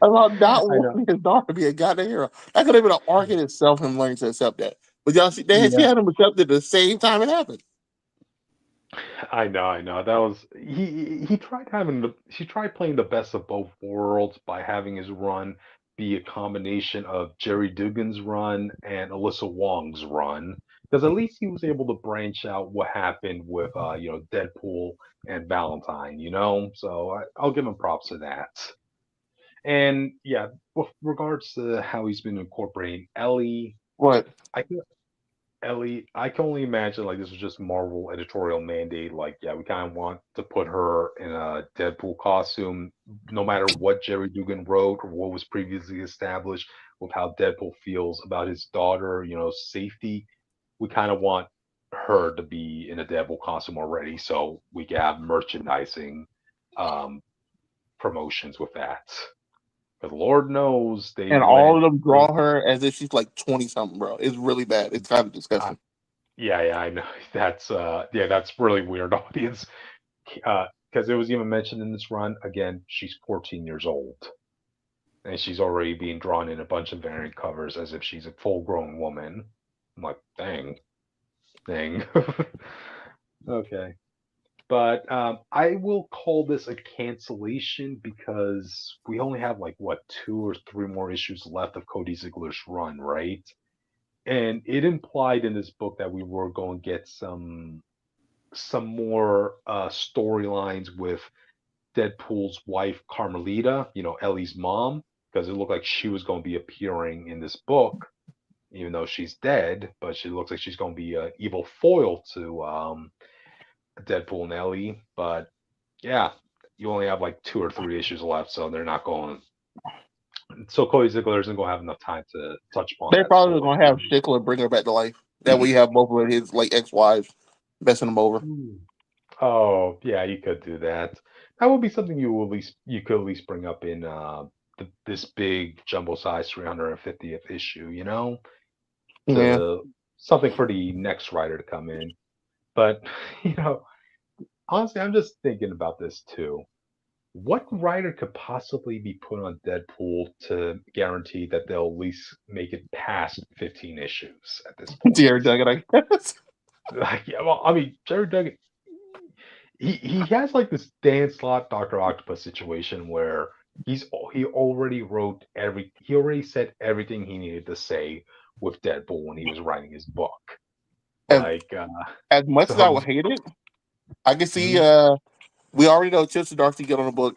About not know. wanting his daughter to be a goddamn hero. That could have been an arc in itself, him learning to accept that. But y'all see, she Yeah, had him accept it at the same time it happened. I know. That was he tried he tried playing the best of both worlds by having his run be a combination of Jerry Dugan's run and Alyssa Wong's run. Because at least he was able to branch out what happened with Deadpool and Valentine. So I'll give him props for that. And yeah, with regards to how he's been incorporating Ellie, What? I Ellie, I can only imagine like this was just Marvel editorial mandate. Like, yeah, we kind of want to put her in a Deadpool costume, no matter what Jerry Dugan wrote or what was previously established with how Deadpool feels about his daughter, safety. We kind of want her to be in a Deadpool costume already, so we can have merchandising um, promotions with that. But Lord knows they And all of went. them draw her as if she's like 20 something, bro. It's really bad. It's kind of Uh, disgusting. yeah, I know. That's really weird, audience. Because it was even mentioned in this run again. She's 14 years old, and she's already being drawn in a bunch of variant covers as if she's a full-grown woman. I'm like, dang. Okay. But I will call this a cancellation because we only have like what 2 or 3 more issues left of Cody Ziegler's run, right? And it implied in this book that we were going to get some more storylines with Deadpool's wife Carmelita, Ellie's mom, because it looked like she was going to be appearing in this book, even though she's dead. But she looks like she's going to be an evil foil to Deadpool and Ellie. But yeah, you only have like 2 or 3 issues left, so they're not going. So Cody Ziegler isn't going to have enough time to touch upon They're that probably story. gonna have Stickler bring her back to life. That way, you have both of his like ex-wives messing him over. Oh, yeah, you could do that. That would be something you could at least bring up in this big jumbo size 350th issue, Yeah, to something for the next writer to come in. But you know, honestly, I'm just thinking about this too. What writer could possibly be put on Deadpool to guarantee that they'll at least make it past 15 issues at this point? Jared Duggan, I guess. Like, yeah, well, I mean, Jared Duggan, he has like this Dan Slott Doctor Octopus situation where he already he already said everything he needed to say with Deadpool when he was writing his book. As, Like, as much as I so would hate it, I can see. mhm. We already know Chips and Darcy get on the book.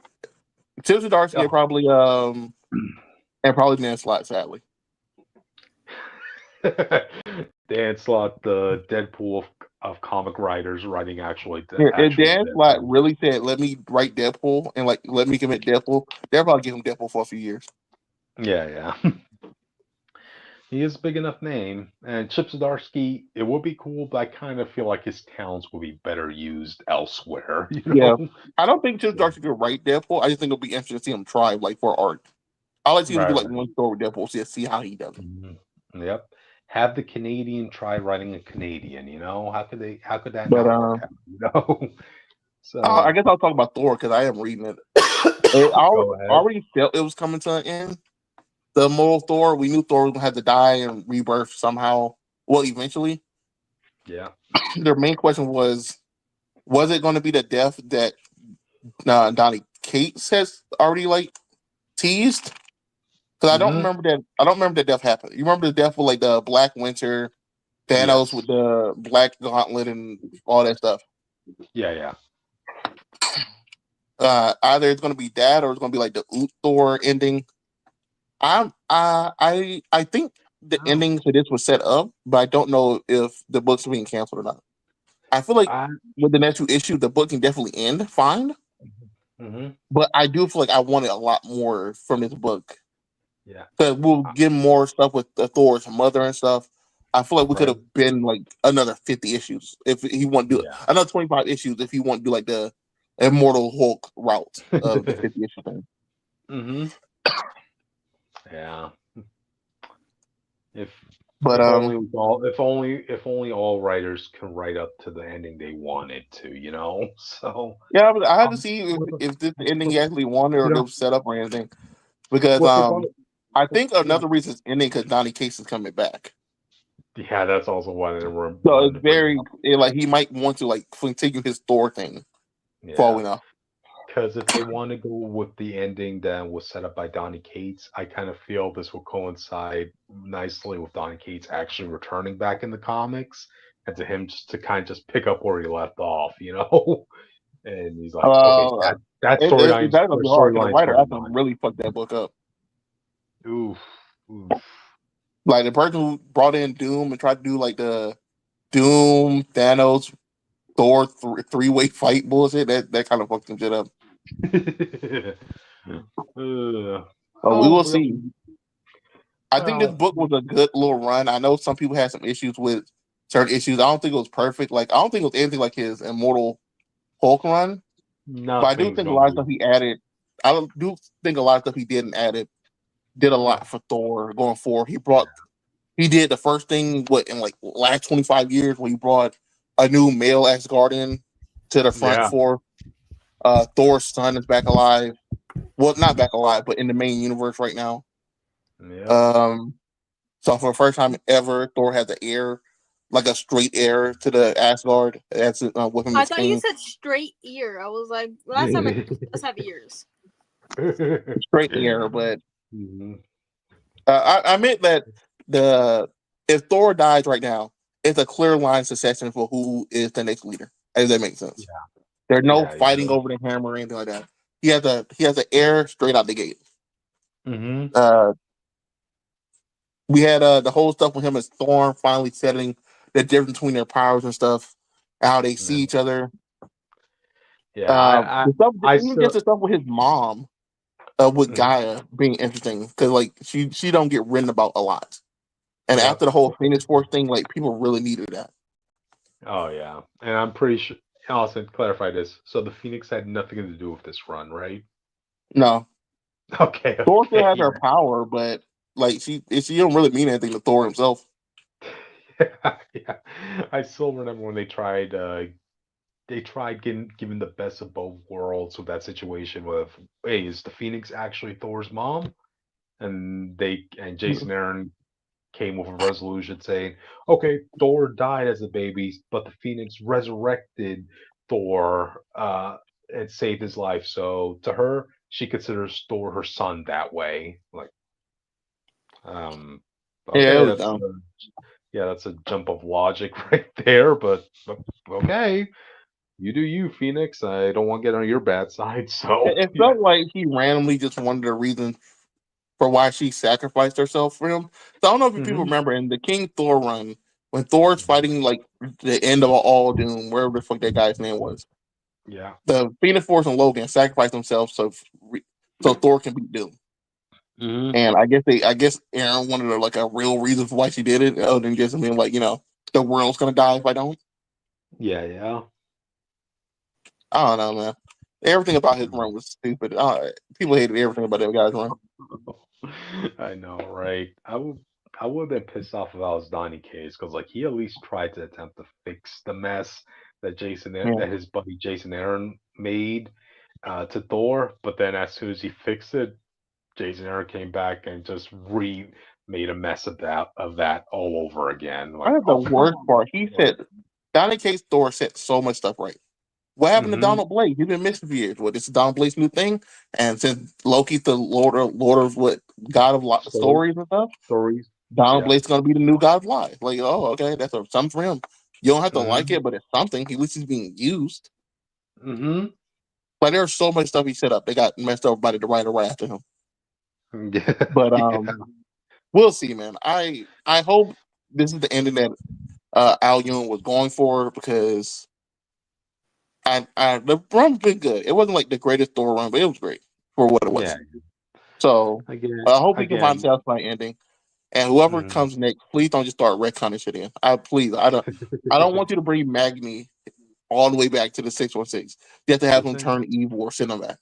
Chips and Darcy are Oh. probably and probably Dan Slott, sadly. Dan Slott, the Deadpool of comic writers, writing If actual Dan Slott Deadpool. really said, "Let me write Deadpool," and like let me commit Deadpool, they'll probably give him Deadpool for a few years. Yeah. He is a big enough name. And Chip Zdarsky, it would be cool, but I kind of feel like his talents would be better used elsewhere, Yeah, I don't think Chips Darcy could write Deadpool. I just think it'll be interesting to see him try like for art. I like to see him do Right. like one story with Deadpool, see how he does it. Mhm. Yep. Have the Canadian try writing a Canadian, How could that But not work out? I So guess I'll talk about Thor because I am reading it. I go ahead. already felt it was coming to an end. The moral Thor, we knew Thor was gonna have to die and rebirth somehow. Well, eventually. Yeah. Their main question was it going to be the death that Donnie Cates has already like teased? Because I don't Hmm. remember that. I don't remember the death happened. You remember the death with like the Black Winter, Thanos Yes. with the Black Gauntlet and all that stuff. Yeah. Either it's going to be that or it's going to be like the Thor ending. I think the Oh. ending to this was set up, but I don't know if the book's being canceled or not. I feel like I, with the next 2 issues, the book can definitely end fine, hmm but I do feel like I wanted a lot more from this book Yeah. because we'll Uh, get more stuff with Thor's mother and stuff. I feel like we could Right. have been like another 50 issues if he want to do it. Yeah. Another 25 issues if he want to do like the Immortal Hulk route of the 50 issue thing. Hmm. Yeah. If But if only we all if only all writers can write up to the ending they wanted to. So yeah, but I had to um, see what, if this the ending he actually wanted or you it know, was set up or anything. Because well, if I think yeah, another reason it's ending because Donnie Case is coming back. yeah, that's also one I So wanted it's to bring very up. like he might want to like continue his Thor thing. For all Yeah, we know. because if they want to go with the ending that was set up by Donny Cates, I kind of feel this will coincide nicely with Donny Cates actually returning back in the comics, and to him just to kind of just pick up where he left off. And he's like, okay, Uh, that that's gonna be hard because the storyline's writer already has to done. really fuck that book up. Oof, oof. Like the person who brought in Doom and tried to do like the Doom Thanos Thor three-way fight bullshit. That kind of fucked some shit up. But we Oh, will see. I think this well, book was a good little run. I know some people had some issues with certain issues. I don't think it was perfect. Like I don't think it was anything like his Immortal Hulk run. But I do Nothing's think a gonna lot of be. stuff he added. Do think a lot of stuff he did and added did a Yeah. lot for Thor going forward. He did the first thing what in like last 25 years where he brought a new male Asgardian to the front Yeah. for Thor's son is back alive. Well, not back alive, but in the main universe right now. Yep. Um, so for the first time ever, Thor has an heir, like a straight heir to the Asgard. That's with him I as thought you king. said straight ear. I was like, last time I let's have ears. Straight heir, but Mhm. I meant that the if Thor dies right now, it's a clear line succession for who is the next leader. If that makes sense. Yeah. There's no Yeah. fighting Yeah. over the hammer or anything like that. He has an heir straight out the gate. Mm-hmm. Uh, we had the whole stuff with him as Storm finally settling the difference between their powers and stuff, how they see Yeah. each other. Yeah. I The stuff, I even just still. the stuff with his mom, with Mhm. Gaia being interesting because like she don't get written about a lot. And Yep. after the whole Phoenix Force thing, like people really needed that. Oh yeah, and I'm pretty sure. Allison, clarify this. So the Phoenix had nothing to do with this run, right? No, Okay. Thor still Okay. has her power, but like she don't really mean anything to Thor himself. Yeah. Yeah. I still remember when they tried giving the best of both worlds with that situation with, hey, is the Phoenix actually Thor's mom? And Jason Aaron came with a resolution saying, okay, Thor died as a baby, but the Phoenix resurrected Thor and saved his life. So to her, she considers Thor her son that way. Like, um, Yeah, it okay, was dumb. that's a jump of logic right there. But okay, you do you, Phoenix. I don't want to get on your bad side. So It yeah. felt like he randomly just wanted a reason for why she sacrificed herself for him. So I don't know if people Hmm. remember in the King Thor run when Thor's fighting like the end of all Doom, wherever the fuck that guy's name was. Yeah. The Phoenix Force and Logan sacrificed themselves so Thor can beat Doom. Hmm. And I guess Aaron wanted like a real reason for why she did it, other than just being like, the world's gonna die if I don't. Yeah. Yeah. I don't know, man. Everything about his run was stupid. People hated everything about that guy's run. I know, right? I would have been pissed off if I was Donny Case because like he at least tried to attempt to fix the mess Yeah. that his buddy Jason Aaron made to Thor, but then as soon as he fixed it, Jason Aaron came back and just re made a mess of that all over again. I Like, think the oh come worst on. part, he said, Donny Case Thor said so much stuff right. What happened to Mm-hmm. Donald Blake? He's been missing for years. What, this is Donald Blake's new thing? And since Loki's the Lord of what, God of Story stories and stuff, stories. Donald Yeah. Blake's going to be the new God of lies. Like, oh, okay, that's something for him. You don't have to like Mm-hmm. it, but it's something. At least he's being used. Mm-hmm. But there's so much stuff he set up. They got messed up by the writer right after him. Yeah. But Yeah. we'll see, man. I hope this is the ending that Al Yoon was going for because the run's been good. It wasn't like the greatest Thor run, but it was great for what it Yeah. was. So Again. I hope we can find a Again. satisfying ending. And whoever Mhm. comes next, please don't just start retconning shit in. I don't want you to bring Magni all the way back to the 616. You have to have Just him saying. turn evil or send him back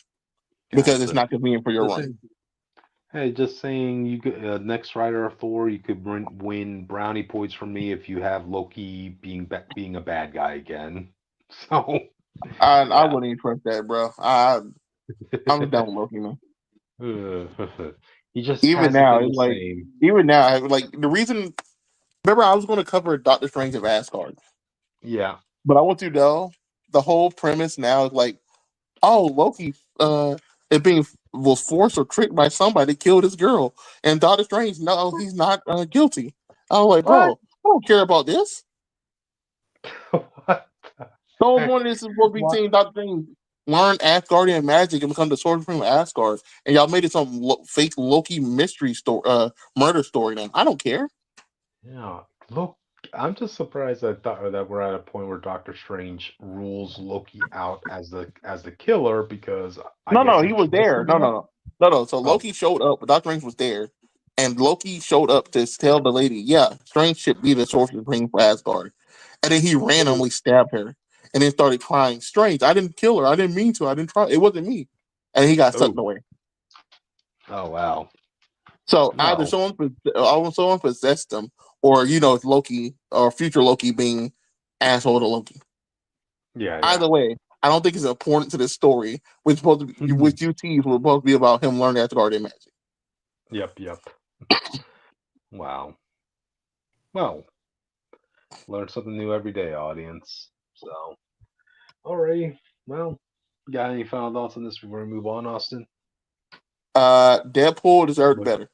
because it's Gotcha. not convenient for your Just run. saying. Hey, just saying. You could next writer of Thor, you could win brownie points from me if you have Loki being a bad guy again. So I yeah. wouldn't even trust that, bro. I'm done with Loki, man. He just Even hasn't now, been it's the like same. the reason. Remember, I was going to cover Doctor Strange of Asgard, Yeah. but I want you to know the whole premise now is like, oh, Loki, is being was forced or tricked by somebody to kill this girl, and Doctor Strange, no, he's not guilty. I was like, What? bro, I don't care about this. What the The whole heck? point of this is supposed to be What? seeing Doctor Strange learn Asgardian magic and become the Sword Supreme of Asgard, and y'all made it some fake Loki mystery story, murder story. Then I don't care. Yeah. Look, I'm just surprised that we're at a point where Doctor Strange rules Loki out as the killer because I No, guess no, he he was trusts there. him No, no, enough. no, no, no. So Oh, Loki showed up, but Doctor Strange was there, and Loki showed up to tell the lady, "Yeah, Strange should be the Sorcerer Supreme for Asgard." and then he randomly stabbed her, and then started crying. Strange. I didn't kill her. I didn't mean to. I didn't try. It wasn't me. And he got sucked away. Oh wow. So either Well, someone possessed him, or it's Loki or future Loki being asshole to Loki. yeah. Either way, I don't think it's important to this story, which supposed to be, which you tease was supposed to be about him learning Asgardian magic. Yep. Wow. Well, learn something new every day, audience. So, alrighty. Well, got any final thoughts on this before we move on, Austin? Deadpool deserved better.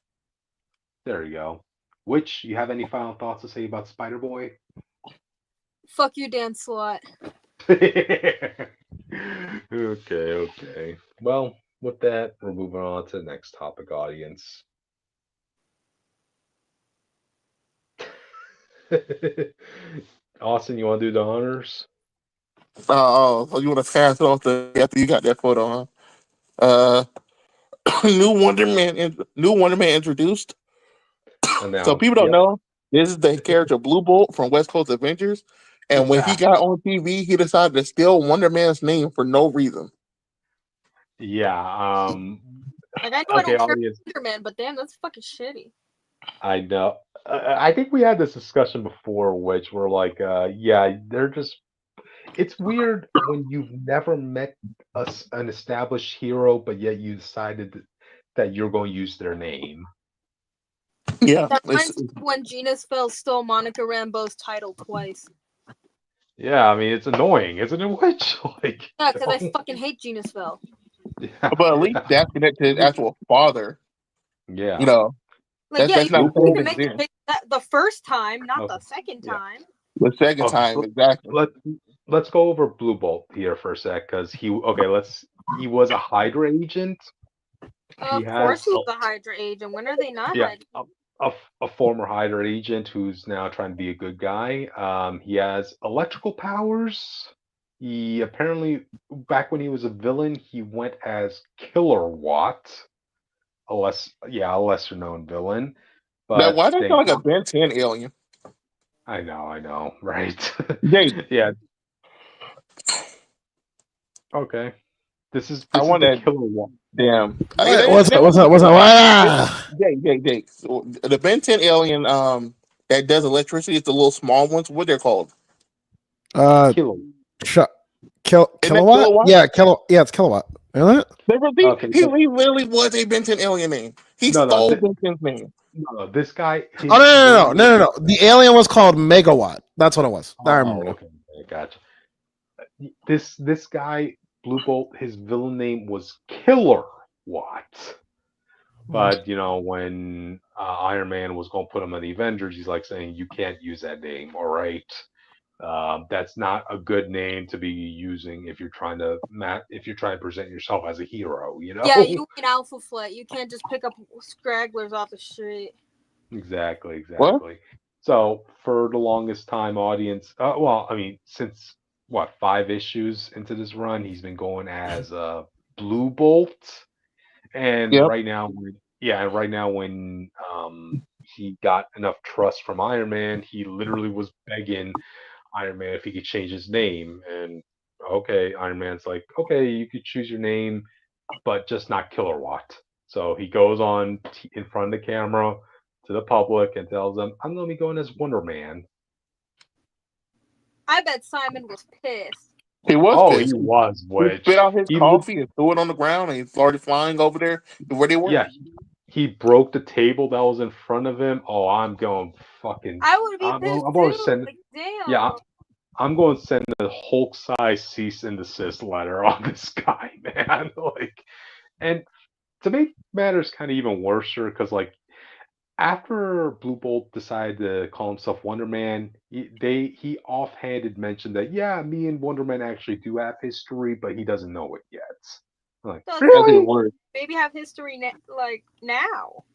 There you go. Which, you have any final thoughts to say about Spider Boy? Fuck you, Dan Slott. Okay. Well, with that, we're moving on to the next topic, audience. Austin, you want to do the honors? So you want to pass it off after you got that photo, huh? New Wonder Man introduced. So people don't know, this is the character Blue Bolt from West Coast Avengers, and when he got on TV, he decided to steal Wonder Man's name for no reason. Yeah. Like, I know I don't care about Wonder Man, but damn, that's fucking shitty. I know. I think we had this discussion before, which we're like, yeah, they're just. It's weird when you've never met an established hero, but yet you decided that you're going to use their name. Yeah. That reminds me of when Gina Spell stole Monica Rambeau's title twice. Yeah, I mean, it's annoying, isn't it, Witch? Like, yeah, because I fucking hate Gina Spell. Yeah, but at least that's connected to his actual father. Yeah. Like, that's not you can make it the first time, not the second time. The second time, exactly. Let's go over Blue Bolt here for a sec, because he was a Hydra agent. Of course he was a Hydra agent. When are they not Hydra? A former Hydra agent who's now trying to be a good guy. He has electrical powers. He apparently, back when he was a villain, he went as Killer Watt, a lesser known villain. But why does it sound like a Ben 10 alien? I know, right? Yeah. Okay. This is I want the Killer Watt. Damn. What's up? Jake. So the Ben 10 alien that does electricity, it's the little small ones. What they're called? Kilowatt? Yeah, it's Kilowatt. Isn't it? He literally was a Ben 10 alien name. He stole Ben 10's name. No, this guy. No. The alien was called Megawatt. That's what it was. I remember. Okay, gotcha. This guy, Blue Bolt, his villain name was Killer Watt. But when Iron Man was going to put him in the Avengers, he's like saying, "You can't use that name. All right, that's not a good name to be using if you're trying to present yourself as a hero." Yeah, you mean Alpha Flight. You can't just pick up stragglers off the street. Exactly. What? So for the longest time, audience, since 5 issues into this run, he's been going as Blue Bolt. And right now, when he got enough trust from Iron Man, he literally was begging Iron Man if he could change his name. And Iron Man's like, okay, you could choose your name, but just not Killer Watt. So he goes on in front of the camera to the public and tells them, I'm going to be going as Wonder Man. I bet Simon was pissed. He was pissed. He was. He spit out his coffee and threw it on the ground, and he started flying over there to where they were. Yeah, he broke the table that was in front of him. Oh, I'm going fucking. I would be pissed I'm going to too. send. Like, damn. Yeah, I'm going to send a Hulk-size cease and desist letter on this guy, man. And to make matters kind of even worse, because after Blue Bolt decided to call himself Wonder Man, he offhanded mentioned that me and Wonder Man actually do have history, but he doesn't know it yet. Like, really? Maybe have history now.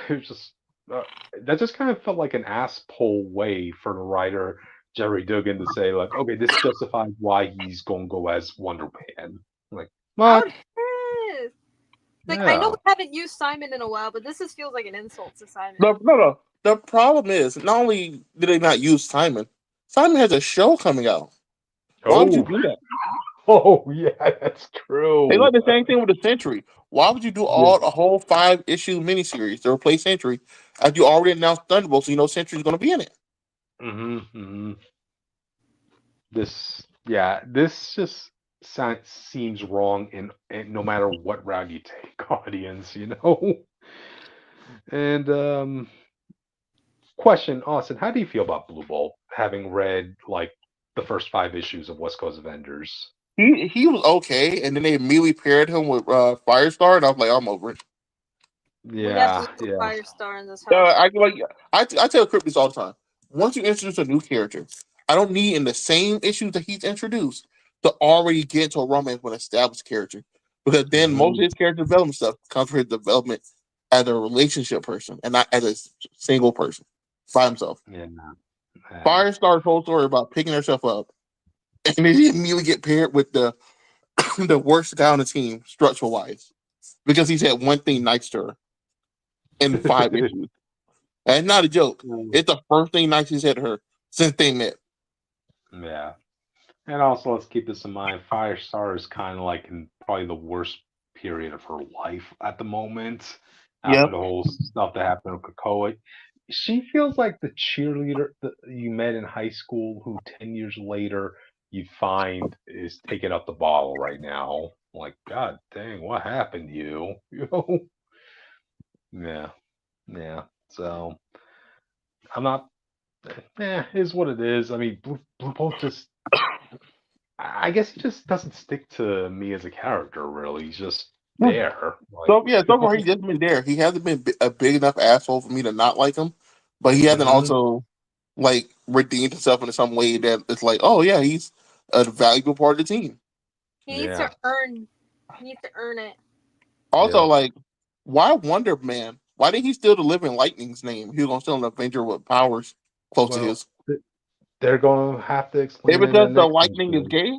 It was just that just kind of felt like an asshole way for the writer Jerry Duggan to say, like, okay, this justifies why he's gonna go as Wonder Man. Like, what? I know we haven't used Simon in a while, but this feels like an insult to Simon. No. The problem is, not only did they not use Simon Simon has a show coming out. Why would you Oh, do that? oh yeah, that's They true. like the same thing with the Century. Why would you do Yeah. all a whole 5-issue miniseries to replace Century after you already announced Thunderbolt, so you know Century's going to be in it? Mm-hmm. This just seems wrong in no matter what route you take, audience, you know. And question, Austin, how do you feel about Blue Bolt, having read like the first 5 issues of West Coast Avengers? He was okay, and then they immediately paired him with Firestar, and I was like, I'm over it. We got the Yeah, little yeah. Firestar in this house. I tell Crypt this all the time. Once you introduce a new character, I don't need in the same issues that he's introduced to already get into a romance with an established character, because then most Hmm. of his character development stuff comes from his development as a relationship person and not as a single person by himself. Yeah, yeah. Firestar's whole story about picking herself up, and then he immediately get paired with the the worst guy on the team, structural wise, because he said one thing nice to her in 5 issues. And it's not a joke. It's the first thing nice he said to her since they met. Yeah. And also, let's keep this in mind. Firestar is kind of like in probably the worst period of her life at the moment after Yep. the whole stuff that happened with Krakoa. She feels like the cheerleader that you met in high school, who 10 years later you find is taking up the bottle right now. Like, God dang, what happened to you? You know? Yeah, yeah. So I'm not. Is what it is. I mean, Blue Bolt just I guess he just doesn't stick to me as a character, really. He's just there. Like, So yeah, so far he's just been there. He hasn't been a big enough asshole for me to not like him, but he hasn't hmm also like redeemed himself in some way that it's like, oh yeah, he's a valuable part of the team. He needs to yeah, earn. He needs to earn it. Also, yeah. like, why Wonder Man? Why did he still deliver in Lightning's name? He was gonna still an Avenger with powers close to Well, his. they're going to have to Is explain it it in the because the next Lightning is issue. gay?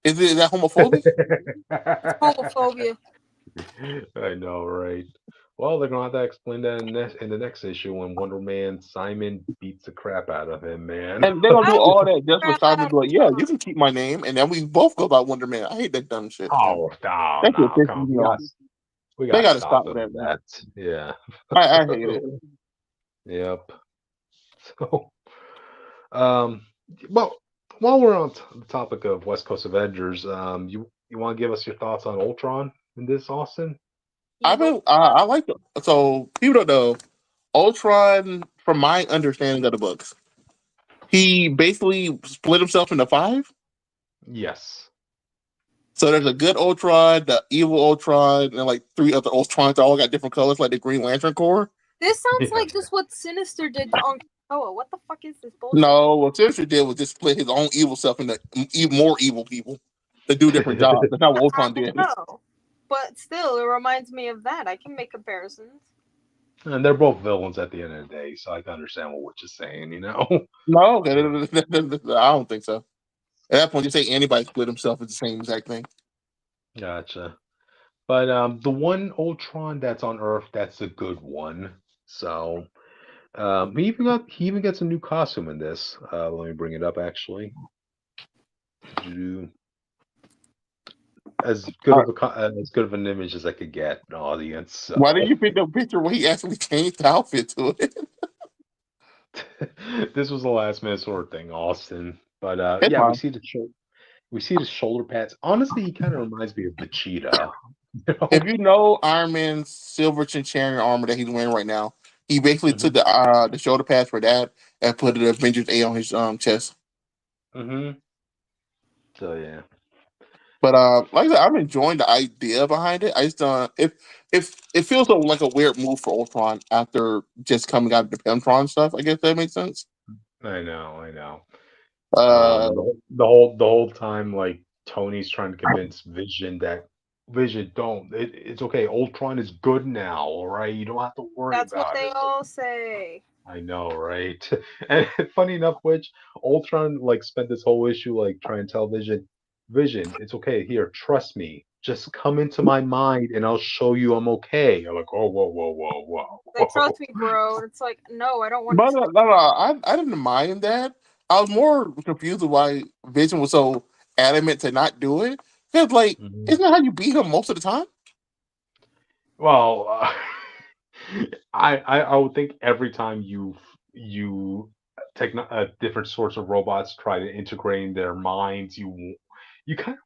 Is that homophobic? Homophobia. I know, right? Well, they're going to have to explain that in the next issue when Wonder Man Simon beats the crap out of him, man. And they're gonna do I all that just for crap Simon to out be like, of yeah, him. you can keep my name, and then we both go by Wonder Man. I hate that dumb shit, man. Oh, no, That shit no, pisses come on. me off. We They got to got to stop stop it with with that, man. that. Yeah. I hate it. Yep. So, Um, well, while we're on the topic of West Coast Avengers, you want to give us your thoughts on Ultron in this, Austin? I've Evil. been I like the so people don't know Ultron. From my understanding of the books, he basically split himself into five. Yes. So there's a good Ultron, the evil Ultron, and like three other Ultrons that all got different colors, like the Green Lantern Corps. This sounds Yeah. like just what Sinister did on Krakoa. What the fuck is this bullshit? No, what Sinister did was just split his own evil self into even more evil people to do different jobs. That's not what I Ultron did. know. But still, it reminds me of that. I can make comparisons. And they're both villains at the end of the day, so I can understand what you're saying, you know? No, I don't think so. At that point, you say anybody split himself is the same exact thing. Gotcha. But the one Ultron that's on Earth, that's a good one. So he even gets a new costume in this. Let me bring it up actually. As good All of right. as good of an image as I could get, an audience. Why So did you pick the picture where he actually changed the outfit to it? this was a last minute sort of thing, Austin. But It's yeah, fine. we see the shoulder pads. Honestly, he kind of reminds me of Vegeta. You If know? you know Iron Man's silver Centurion armor that he's wearing right now, he basically took hmm the shoulder pads for that and put the Avengers A on his chest. hmm So yeah. But like I said, I'm enjoying the idea behind it. I just if it feels like a weird move for Ultron after just coming out of the Pemtron stuff. I guess that makes sense. I know. Uh, The whole time, like Tony's trying to convince Vision that Vision don't. It's okay. Ultron is good now. All right, you don't have to worry That's what about they it. all say. I know, right? And funny enough, which Ultron like spent this whole issue like trying to tell Vision, Vision, it's okay. Here, trust me. Just come into my mind, and I'll show you I'm okay. I'm like, oh, Like, whoa. trust me, bro. And it's like, no, I don't want but to trust. I didn't mind that. I was more confused with why Vision was so adamant to not do it. Because, like, isn't that how you beat him most of the time? Well, I would think every time you take different sorts of robots, try to integrate their minds, you kind of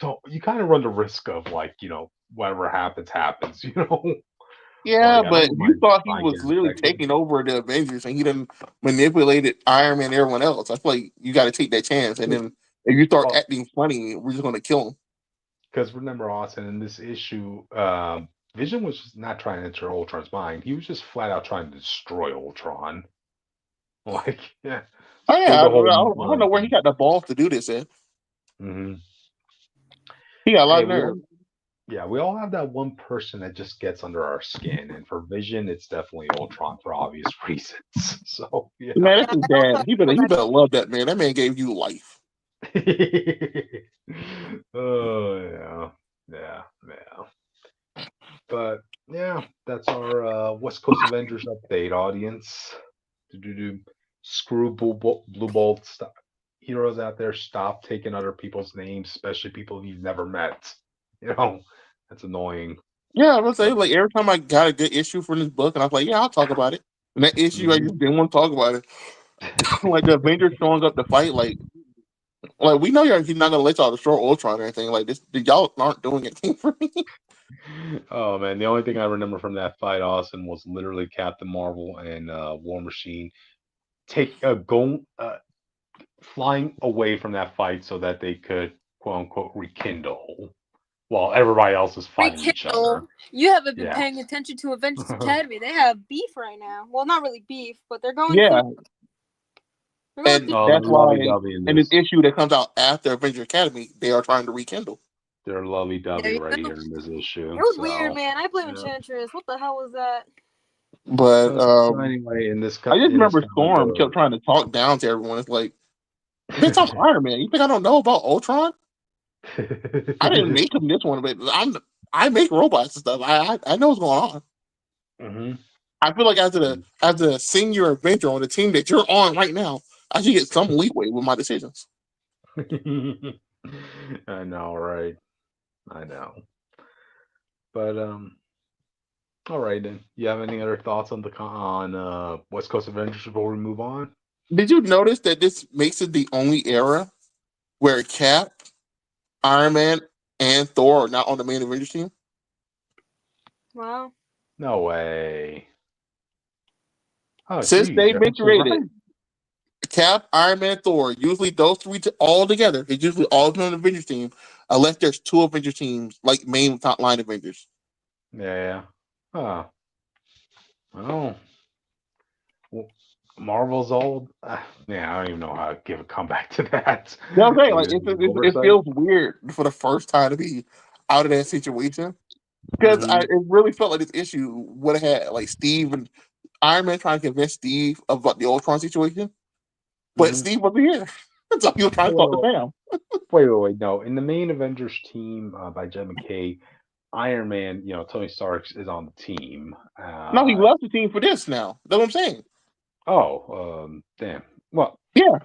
don't you kind of run the risk of, like, whatever happens. Yeah, Like, I but don't you mind thought he trying to was get literally infected. taking over the Avengers and he done manipulated Iron Man and everyone else. I feel like you got to take that chance. And then if you start Well, acting funny, we're just going to kill him. because remember, Austin, in this issue, Vision was just not trying to enter Ultron's mind. He was just flat out trying to destroy Ultron. Like, yeah, Oh, screw yeah. the I whole don't know where he got the balls to do this in. thing. He got a lot Hey, of nerve. we all have that one person that just gets under our skin, and for Vision, it's definitely Ultron for obvious reasons. So yeah. Man, Yeah, that's his I also dad. have He that. better love that man. That man gave you life. Oh yeah, yeah. But yeah, that's our West Coast Avengers update, audience. Do screw Blue Bolt. Stop. Heroes out there, stop taking other people's names, especially people you've never met. That's annoying. Yeah, I was say So, like every time I got a good issue from this book, and I was like, yeah, I'll talk about it. And that issue, I mhm. just didn't want to talk about it. Like the Avengers showing up to fight, like we know he's not gonna let y'all destroy Ultron or anything. Like this, y'all aren't doing anything for me. Oh man, the only thing I remember from that fight, Austin, was literally Captain Marvel and War Machine going flying away from that fight so that they could, quote unquote, rekindle while everybody else is fighting each other. Rekindle. You haven't been Yeah. paying attention to Avengers Academy. They have beef right now. Well, not really beef, but they're going Yeah, through. They're going and through. Oh, they're that's why lovey dovey in in this this. issue that comes out after Avengers Academy, they are trying to rekindle. They're lovey There dovey you right go. here in this It issue. was weird, So man. I blame yeah. Enchantress. What the hell was that? But So anyway, I just in this remember comic Storm book. kept trying to talk down to everyone. It's like, bitch, I'm Iron Man. You think I don't know about Ultron? I didn't make him this one, but I make robots and stuff. I know what's going on. Mhm. I feel like as a senior Avenger on the team that you're on right now, I should get some leeway with my decisions. I know, right? I know. But all right then. You have any other thoughts on West Coast Avengers before we move on? Did you notice that this makes it the only era where Cap, Iron Man, and Thor are not on the main Avengers team? Wow. No way. Oh, Since geez, they've you're been actually created, right. Cap, Iron Man, Thor, usually those three all together, it's usually all on the Avengers team, unless there's two Avengers teams, like main top line Avengers. Yeah. Oh. Oh. Well, Marvel's old. Yeah, I don't even know how to give a comeback to that. You know what I'm saying? Maybe Like this is an it oversight. feels weird for the first time to be out of that situation. Because Hmm. it really felt like this issue would have had like Steve and Iron Man trying to convince Steve about the Ultron situation, but Hmm. Steve wasn't here, so he was trying to talk to Well, Sam. wait. No, in the main Avengers team by Jed McKay, Iron Man, Tony Stark is on the team. No, he left the team for this now. That's what I'm saying. Damn. Well, Yeah,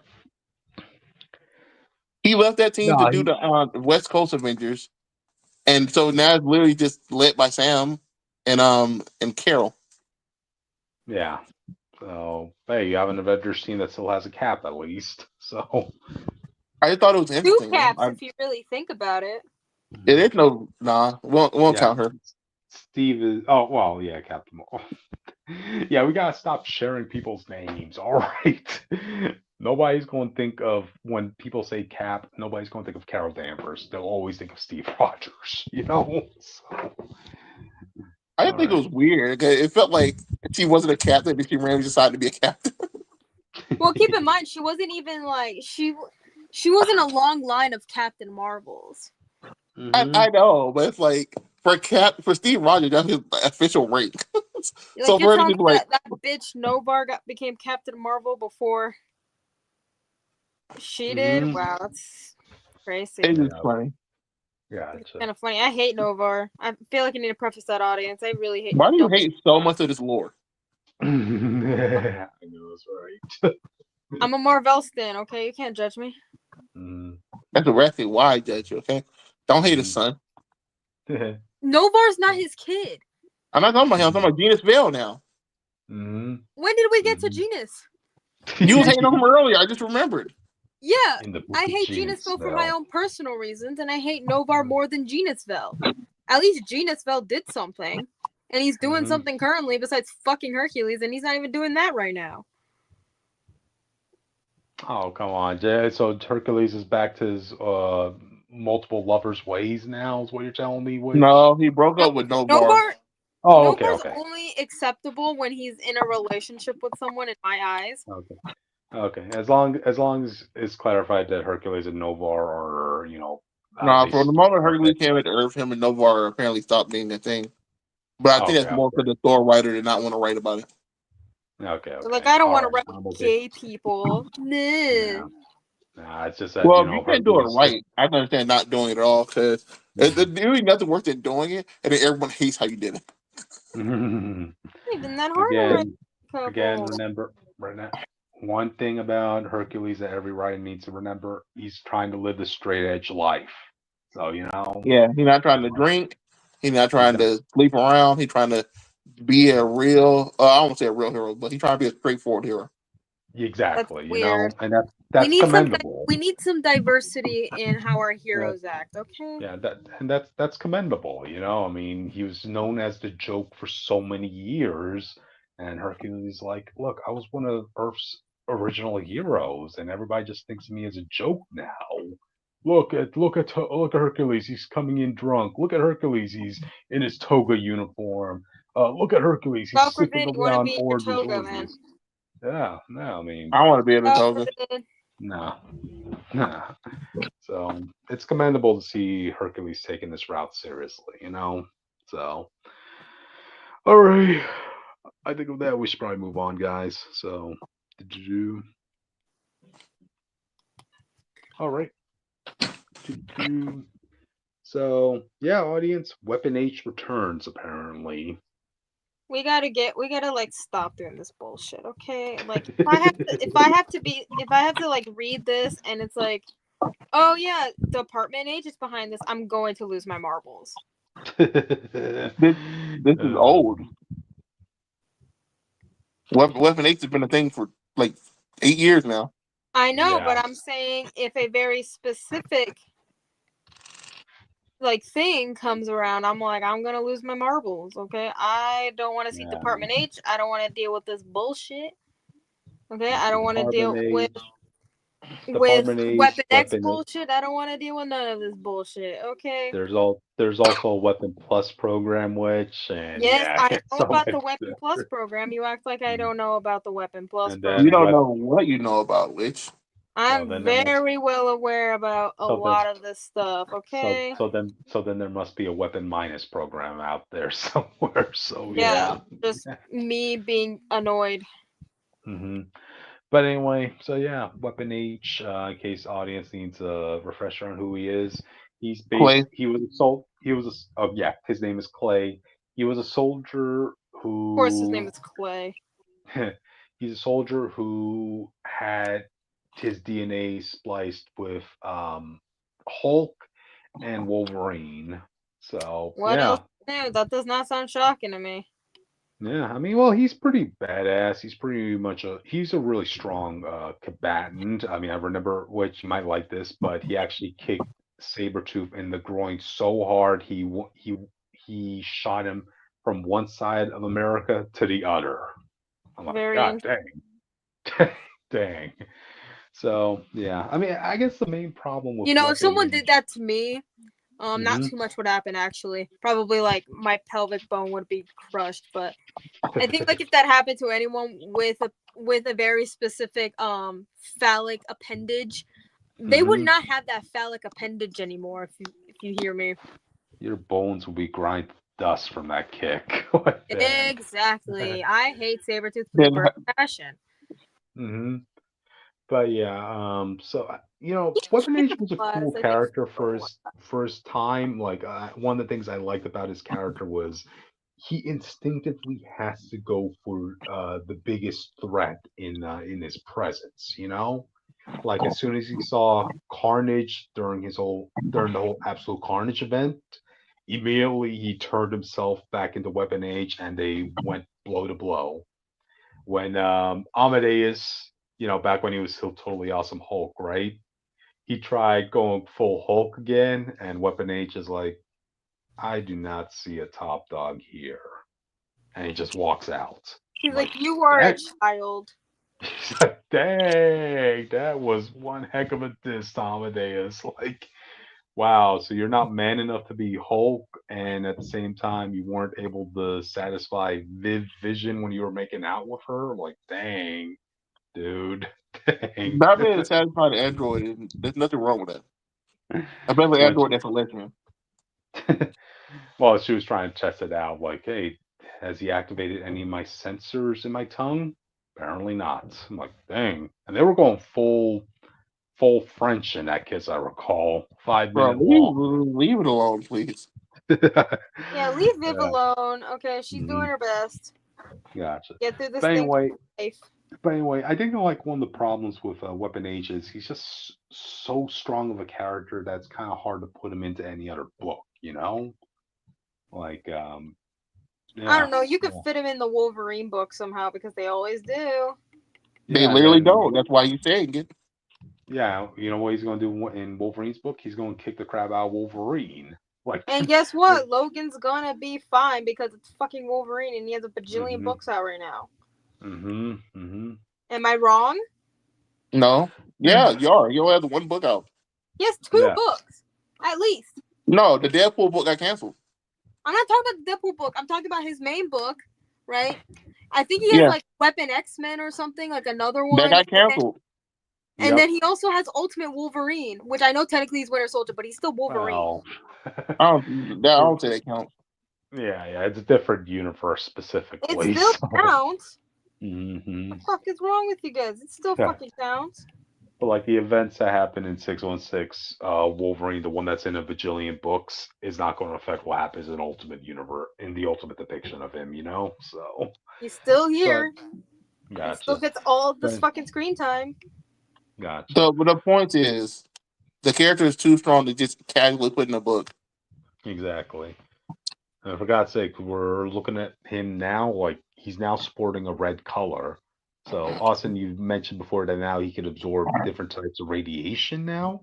he left that team to no, do the West Coast Avengers, and so now it's literally just led by Sam and Carol. yeah. So, hey, you have an Avengers team that still has a cap at least. So, I just thought it was Two interesting, man. caps, if you really think about it. It is no won't yeah, count her. Steve is. Oh, well, yeah, Captain Marvel. Yeah, we gotta stop sharing people's names. All right. Nobody's going to think of when people say Cap. Nobody's going to think of Carol Danvers. They'll always think of Steve Rogers. So, I just all think it right. was weird. 'Cause it felt like she wasn't a captain, but she randomly decided to be a captain. Well, keep in mind, she wasn't even like she wasn't a long line of Captain Marvels. Mm-hmm. I know, but it's like for Steve Rogers, that's his official rank. So Like you're for her to telling be me like, that bitch Novar became Captain Marvel before she did? Mm-hmm. Wow, that's crazy. it's just Yeah. funny. It's Gotcha. kind of funny. I hate Novar. I feel like I need to preface that audience. I really hate. Why do you Don't. hate so much of this lore? I know that's right. I'm a Marvel stan, okay? You can't judge me. Mm, That's a recipe. Why I judge you? Okay, don't hate his mm. son. Novar's not his kid. I'm not talking about him. I'm talking about Genus Vale now. Mm, When did we get to mm. Genus? You was hating on him earlier. I just remembered. Yeah, In the book I of hate Genius Genusville for my Bell. own personal reasons, and I hate Novar more than Genusville. At least Genusville did something, and he's doing something currently besides fucking Hercules, and he's not even doing that right now. Oh, come on, Jay. So Hercules is back to his multiple lovers' ways now, is what you're telling me, Witch? No, he broke No, up with Novar. Novar, Oh, okay, Novar's okay. only acceptable when he's in a relationship with someone, in my eyes. Okay. Okay. As long as it's clarified that Hercules and Novar are, Nah, they for the split moment up. Hercules came into Earth, him and Novar apparently stopped being a thing. But I think Okay, that's more okay. because the Thor writer did not want to write about it. Okay, They're like, okay. I don't All want to right. write I'm with okay. gay people. Nah. Yeah. Nah, it's just that, Well, if you can't do it Hercules just right, I can understand not doing it at all because there's really nothing worse than doing it and then everyone hates how you did it. again, Even that hard to write a again, couple. remember right now, one thing about Hercules that every writer needs to remember, he's trying to live the straight edge life. So, Yeah, he's not trying to drink. He's not trying exactly. to sleep around. He's trying to be a real, I won't say a real hero, but he's trying to be a straightforward hero. That's Exactly, weird. and We that's need some. commendable. We need some diversity in how our Yeah, heroes act. Okay. yeah, that's commendable. I mean, he was known as the joke for so many years, and Hercules like, look, I was one of Earth's original heroes, and everybody just thinks of me as a joke now. Look at Hercules. He's coming in drunk. Look at Hercules. He's in his toga uniform. Look at Hercules. He's God skipping forbid you want to around be in your orgies, toga, man. orgies. Yeah, no, I mean, I want to be in the God toga. forbid. no, no. So it's commendable to see Hercules taking this route seriously. So, all right. I think with that, we should probably move on, guys. So, did you? All right. Do-do-do. So, yeah, audience, Weapon H returns apparently. We gotta like stop doing this bullshit, okay? Like if I have to like read this and it's like, oh yeah, Department H is behind this, I'm going to lose my marbles. This is old. Weapon H has been a thing for like 8 years now. I know, but Yeah. I'm saying if a very specific like thing comes around, I'm like, I'm gonna lose my marbles, okay? I don't want to see Yeah. Department H. I don't want to deal with this bullshit. Okay, I don't want to Department deal with H. with Department H. Weapon X bullshit. I don't want to deal with none of this bullshit. Okay. There's also a Weapon Plus program, which and Yes, yeah, I know so about the Weapon Plus program. You act like I don't know about the Weapon Plus and You then program. don't what? know what you know about which. So I'm then there must very well aware about a so then lot of this stuff. so Okay. so then there must be a Weapon Minus program out there somewhere. So Yeah, yeah. just me being annoyed. hmm But anyway, so yeah, Weapon H. In case audience needs a refresher on who he is, he's Clay, based. He was a sol. He was a. Oh yeah, his name is Clay. He was a soldier Of course, his name who. is Clay. He's a soldier who had his DNA spliced with Hulk and Wolverine. So What else? yeah, No, that does not sound shocking to me. yeah. I mean, well, he's pretty badass. He's a really strong combatant. I mean, I remember, which you might like this, but he actually kicked Sabretooth in the groin so hard he shot him from one side of America to the other. I'm like, Very God interesting. dang. Dang. So yeah, I mean, I guess the main problem with You know, if Weapon someone did Age. that to me, not too much would happen actually. Probably like my pelvic bone would be crushed, but I think like if that happened to anyone with a very specific phallic appendage, they would hmm not have that phallic appendage anymore. If you hear me. Your bones will be grind to dust from that kick. What dang. Exactly. I hate Sabretooth with a then burning passion. hmm But yeah, so He Weapon Age was a was, cool I think. character for his time. Like one of the things I liked about his character was he instinctively has to go for the biggest threat in his presence. You know, like as soon as he saw Carnage during the whole Absolute Carnage event, immediately he turned himself back into Weapon H, and they went blow to blow. When Amadeus, back when he was still totally awesome Hulk, right? He tried going full Hulk again, and Weapon H is like, I do not see a top dog here, and he just walks out. He's I'm like, like, you are a that. child. He's like, dang, that was one heck of a diss, Amadeus. Like, wow, so you're not man enough to be Hulk, and at the same time, you weren't able to satisfy Viv Vision when you were making out with her? Like, dang, dude, dang. Batman is satisfied Android, and there's nothing wrong with that. I bet the When Android that's a lesbian. well, she was trying to test it out, like, hey, has he activated any of my sensors in my tongue? Apparently not. I'm like, dang. And they were going full French in that kiss, I recall. 5 Bro, minute long. leave it alone, please. Yeah, leave Viv Yeah, alone. Okay, she's doing her best. gotcha. Get through this But thing anyway, safe. I think like one of the problems with Weapon H is he's just so strong of a character that's kind of hard to put him into any other book, you know? Like, I yeah, don't know. You could yeah, fit him in the Wolverine book somehow because they always do. They yeah. And literally then don't. That's why you saying it. yeah, you know what he's going to do in Wolverine's book? He's going to kick the crap out of Wolverine. Like, And guess what? Logan's gonna be fine because it's fucking Wolverine and he has a bajillion mm-hmm, books out right now. mm-hmm, mm-hmm. Am I wrong? No. Yeah, you are. You only have the one book out. He has two Yeah, books, at least. No, the Deadpool book got canceled. I'm not talking about the Deadpool book. I'm talking about his main book, right? I think he has Yeah, like Weapon X-Men or something, like another that one. got canceled. And yep. then he also has Ultimate Wolverine, which I know technically he's Winter Soldier, but he's still Wolverine. Well, I don't say that counts. yeah, it's a different universe It specifically. still So, counts. hmm What the fuck is wrong with you guys? It still yeah. fucking counts. But like the events that happen in 616, Wolverine, the one that's in a bajillion books, is not going to affect what happens in Ultimate Universe in the Ultimate depiction of him. So, He's still but here. He still gotcha. gets all of this But fucking screen time. gotcha. The point is, the character is too strong to just casually put in a book. Exactly. And for God's sake, we're looking at him now, like he's now sporting a red color. So, Austin, you mentioned before that now he can absorb different types of radiation now.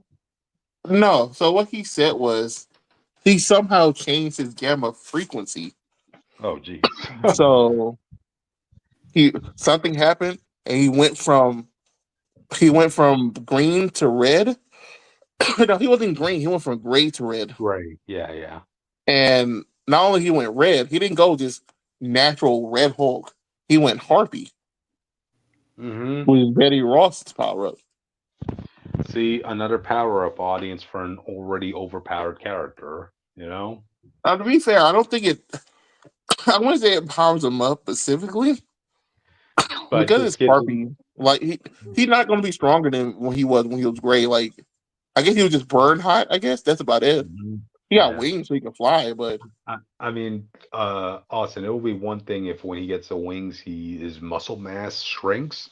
No, so what he said was he somehow changed his gamma frequency. Oh, geez. So he something happened, and he went from green to red. No, he wasn't green. He went from gray to red. Right. Yeah, yeah. And not only he went red, he didn't go just natural red Hulk. He went Harpy, Hmm. with Betty Ross's power up. See, another power up audience for an already overpowered character, you know? Now, to be fair, I don't think it. I wouldn't say it powers him up specifically But because just it's gives him. Harpy. Like he's not going to be stronger than when he was gray. Like I guess he was just burn hot. I guess that's about it. Mhm. He got Yeah. wings so he can fly, but I mean, Austin, it will be one thing if when he gets the wings, his muscle mass shrinks.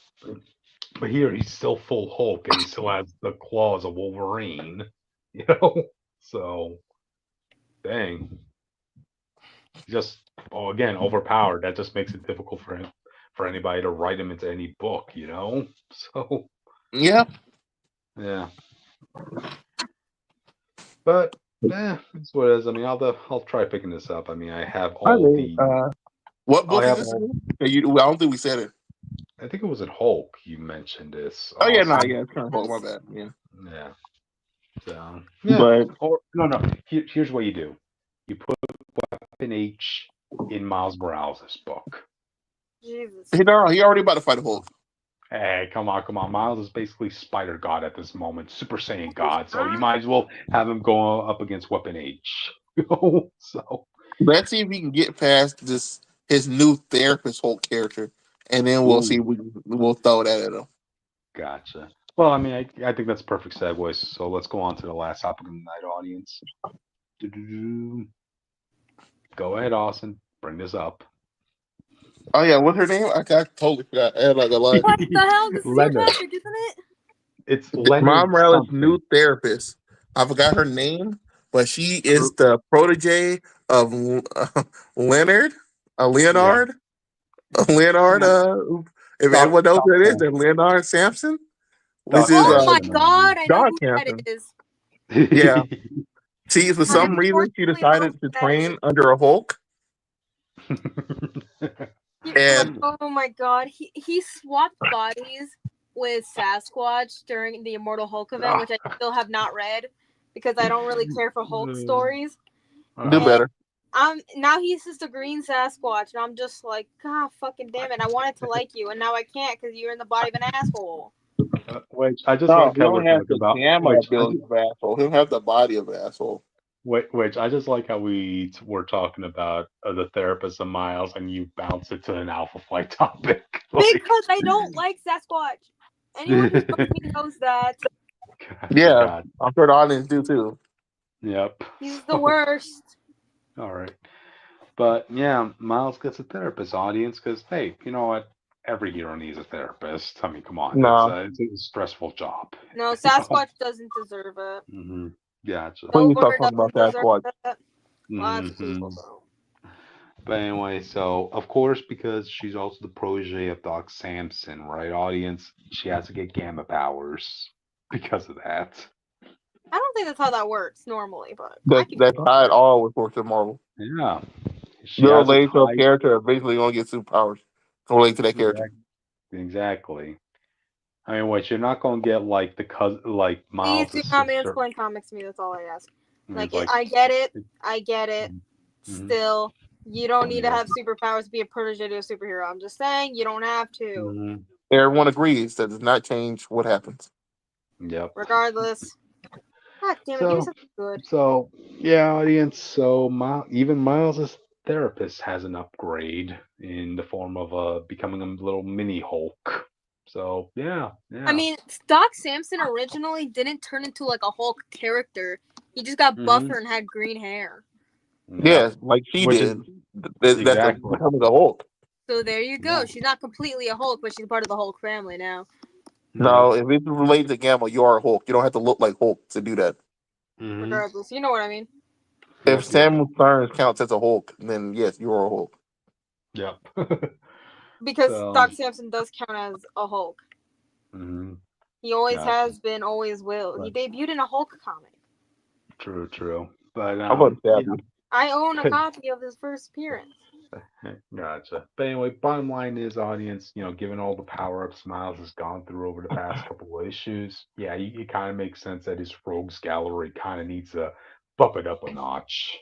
But here he's still full Hulk and he still has the claws of Wolverine, you know? So, dang. Just, oh, again, overpowered. That just makes it difficult for him, for anybody to write him into any book, you know? So, yeah. yeah. But, that's what it is. I mean, I'll try picking this up. I mean, I have I all mean, the, what I book is have this? all, I don't think we said it. I think it was in Hulk you mentioned this, Oh yeah, no, Austin. yeah, it's kind of Hulk. My bad. Yeah, Yeah. So, yeah. but Or, no. Here's what you do. You put Weapon H in Miles Morales' book. Jesus. he already about to fight Hulk. Hey, come on. Miles is basically Spider God at this moment, Super Saiyan God. So you might as well have him go up against Weapon H. So, Let's see if he can get past this his new therapist Hulk character, and then we'll see. ooh, We'll throw that at him. gotcha. Well, I mean, I think that's a perfect segue. So let's go on to the last topic of the night, audience. Doo-doo-doo. Go ahead, Austin. bring this up. Oh yeah, what's her name? I totally forgot. I had like a lot. What the hell? This is your Leonard. topic, isn't it? It's Leonard Mom Morales' new something. therapist. I forgot her name, but she is the protege of Leonard, Yeah. Leonard, Leonard. If anyone knows who it is, then Leonard Sampson, which Doc is Oh my Samson. god, I know God who that Sampson. is. Yeah, she for I some reason she unfortunately know decided who to that is. train under a Hulk, and Oh my god, he swapped bodies with Sasquatch during the Immortal Hulk event, which I still have not read because I don't really care for Hulk stories. do And better. now he's just a green Sasquatch, and I'm just like, God fucking damn it! I wanted to like you, and now I can't because you're in the body of an asshole. Which I just No, like he how don't we're have talking the about. camera ability of an asshole. He don't have the body of an asshole. Which I just like how we were talking about the therapist of Miles, and you bounce it to an Alpha Flight topic. Because I don't like Sasquatch. Anyone who knows me knows that. Yeah, God. I'm sure the audience do too. Yep. He's the worst. All right. But yeah, Miles gets a therapist audience because, hey, you know what? Every hero needs a therapist. I mean, come on. No, It's a stressful job. No, Sasquatch doesn't deserve it. Mm-hmm. Gotcha. please stop Silver talking about doesn't that deserve squad. it. Lots of Mm-hmm. people don't. But anyway, so of course, because she's also the protege of Doc Samson, right, audience? She has to get gamma powers because of that. I don't think that's how that works normally, but I That's can. that's how it always works in Marvel. Yeah. She You're has a related to a tie. character, basically gonna get superpowers related to that character. Exactly. I mean, what you're not gonna get like the cousin, like Please Miles' do not sister. mansplain comics to me. That's all I ask. And Like, it's like, I get it. I get it. mm-hmm. Still, you don't need to Yeah. have superpowers to be a protege to a superhero. I'm just saying, you don't have to. Mm-hmm. Everyone agrees that does not change what happens. Yep. Regardless. God damn it, give me So, something good. so yeah, audience. So, even Miles' therapist has an upgrade in the form of becoming a little mini Hulk. So, yeah. I mean, Doc Samson originally didn't turn into like a Hulk character. He just got buffer and had green hair. Yep. Yes, like she Which did. is That's exactly. becoming a Hulk. So there you go. Yeah. She's not completely a Hulk, but she's part of the Hulk family now. No, Yep. if it's related to Gamma, you are a Hulk. You don't have to look like Hulk to do that. Mm-hmm. Regardless, you know what I mean. If Yep. Yep. Samuel Stearns counts as a Hulk, then yes, you are a Hulk. Yep. Because So, Doc Samson does count as a Hulk. mm-hmm. He always Gotcha. has been, always will. He But debuted in a Hulk comic. true. But I'm about to stab you. I own a copy of his first appearance. Gotcha. But anyway, bottom line is, audience, given all the power ups Miles has gone through over the past couple of issues, yeah, it kind of makes sense that his rogues gallery kind of needs to bump it up a notch,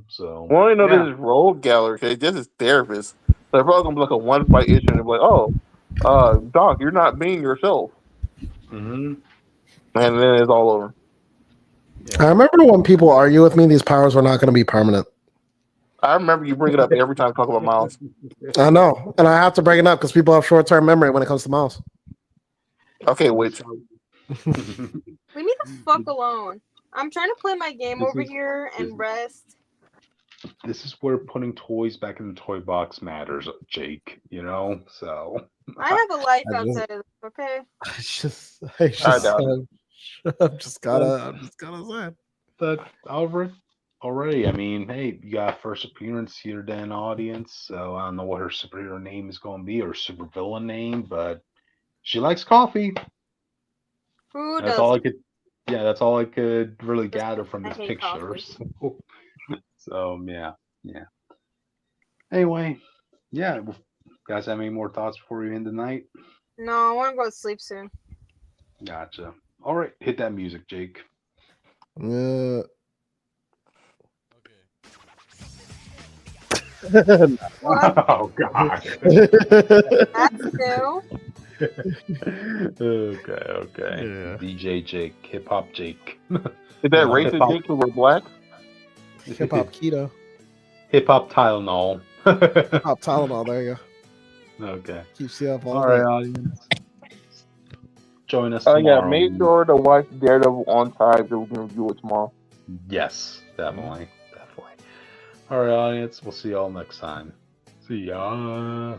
So, Well, I know yeah. this is Rogue Gallery because this is therapist. So they're probably gonna be like a one fight issue and they'll be like, oh, Doc, you're not being yourself. Mm-hmm. And then it's all over. I remember when people argue with me, these powers were not going to be permanent. I remember you bring it up every time you talk about Miles. I know, and I have to bring it up because people have short-term memory when it comes to Miles. Okay, which Leave me the fuck alone. I'm trying to play my game over here and rest. This is where putting toys back in the toy box matters, Jake, So I have a life I just- outside of this, okay? I doubt it. I'm just gotta say. But already, I mean, hey, you got first appearance here, then audience. So I don't know what her superhero name is going to be or supervillain name, but she likes coffee. Who That's does? all I could. Yeah, that's all I could really gather from I this hate picture. coffee. So yeah. Anyway, yeah. Guys, have any more thoughts before we end the night? No, I want to go to sleep soon. Gotcha. All right, hit that music, Jake. What? Oh God. That's new. Okay. Yeah. DJ Jake, hip hop Jake. is that racist Hip-hop. Jake because we're black? Hip hop keto. Hip hop Tylenol. Hop Tylenol. There you go. Okay. Keeps you up all All right, night. audience. Join us Yeah, tomorrow. make sure to watch Daredevil on time so we can review it tomorrow. Yes, definitely. All right, audience. We'll see y'all next time. See ya.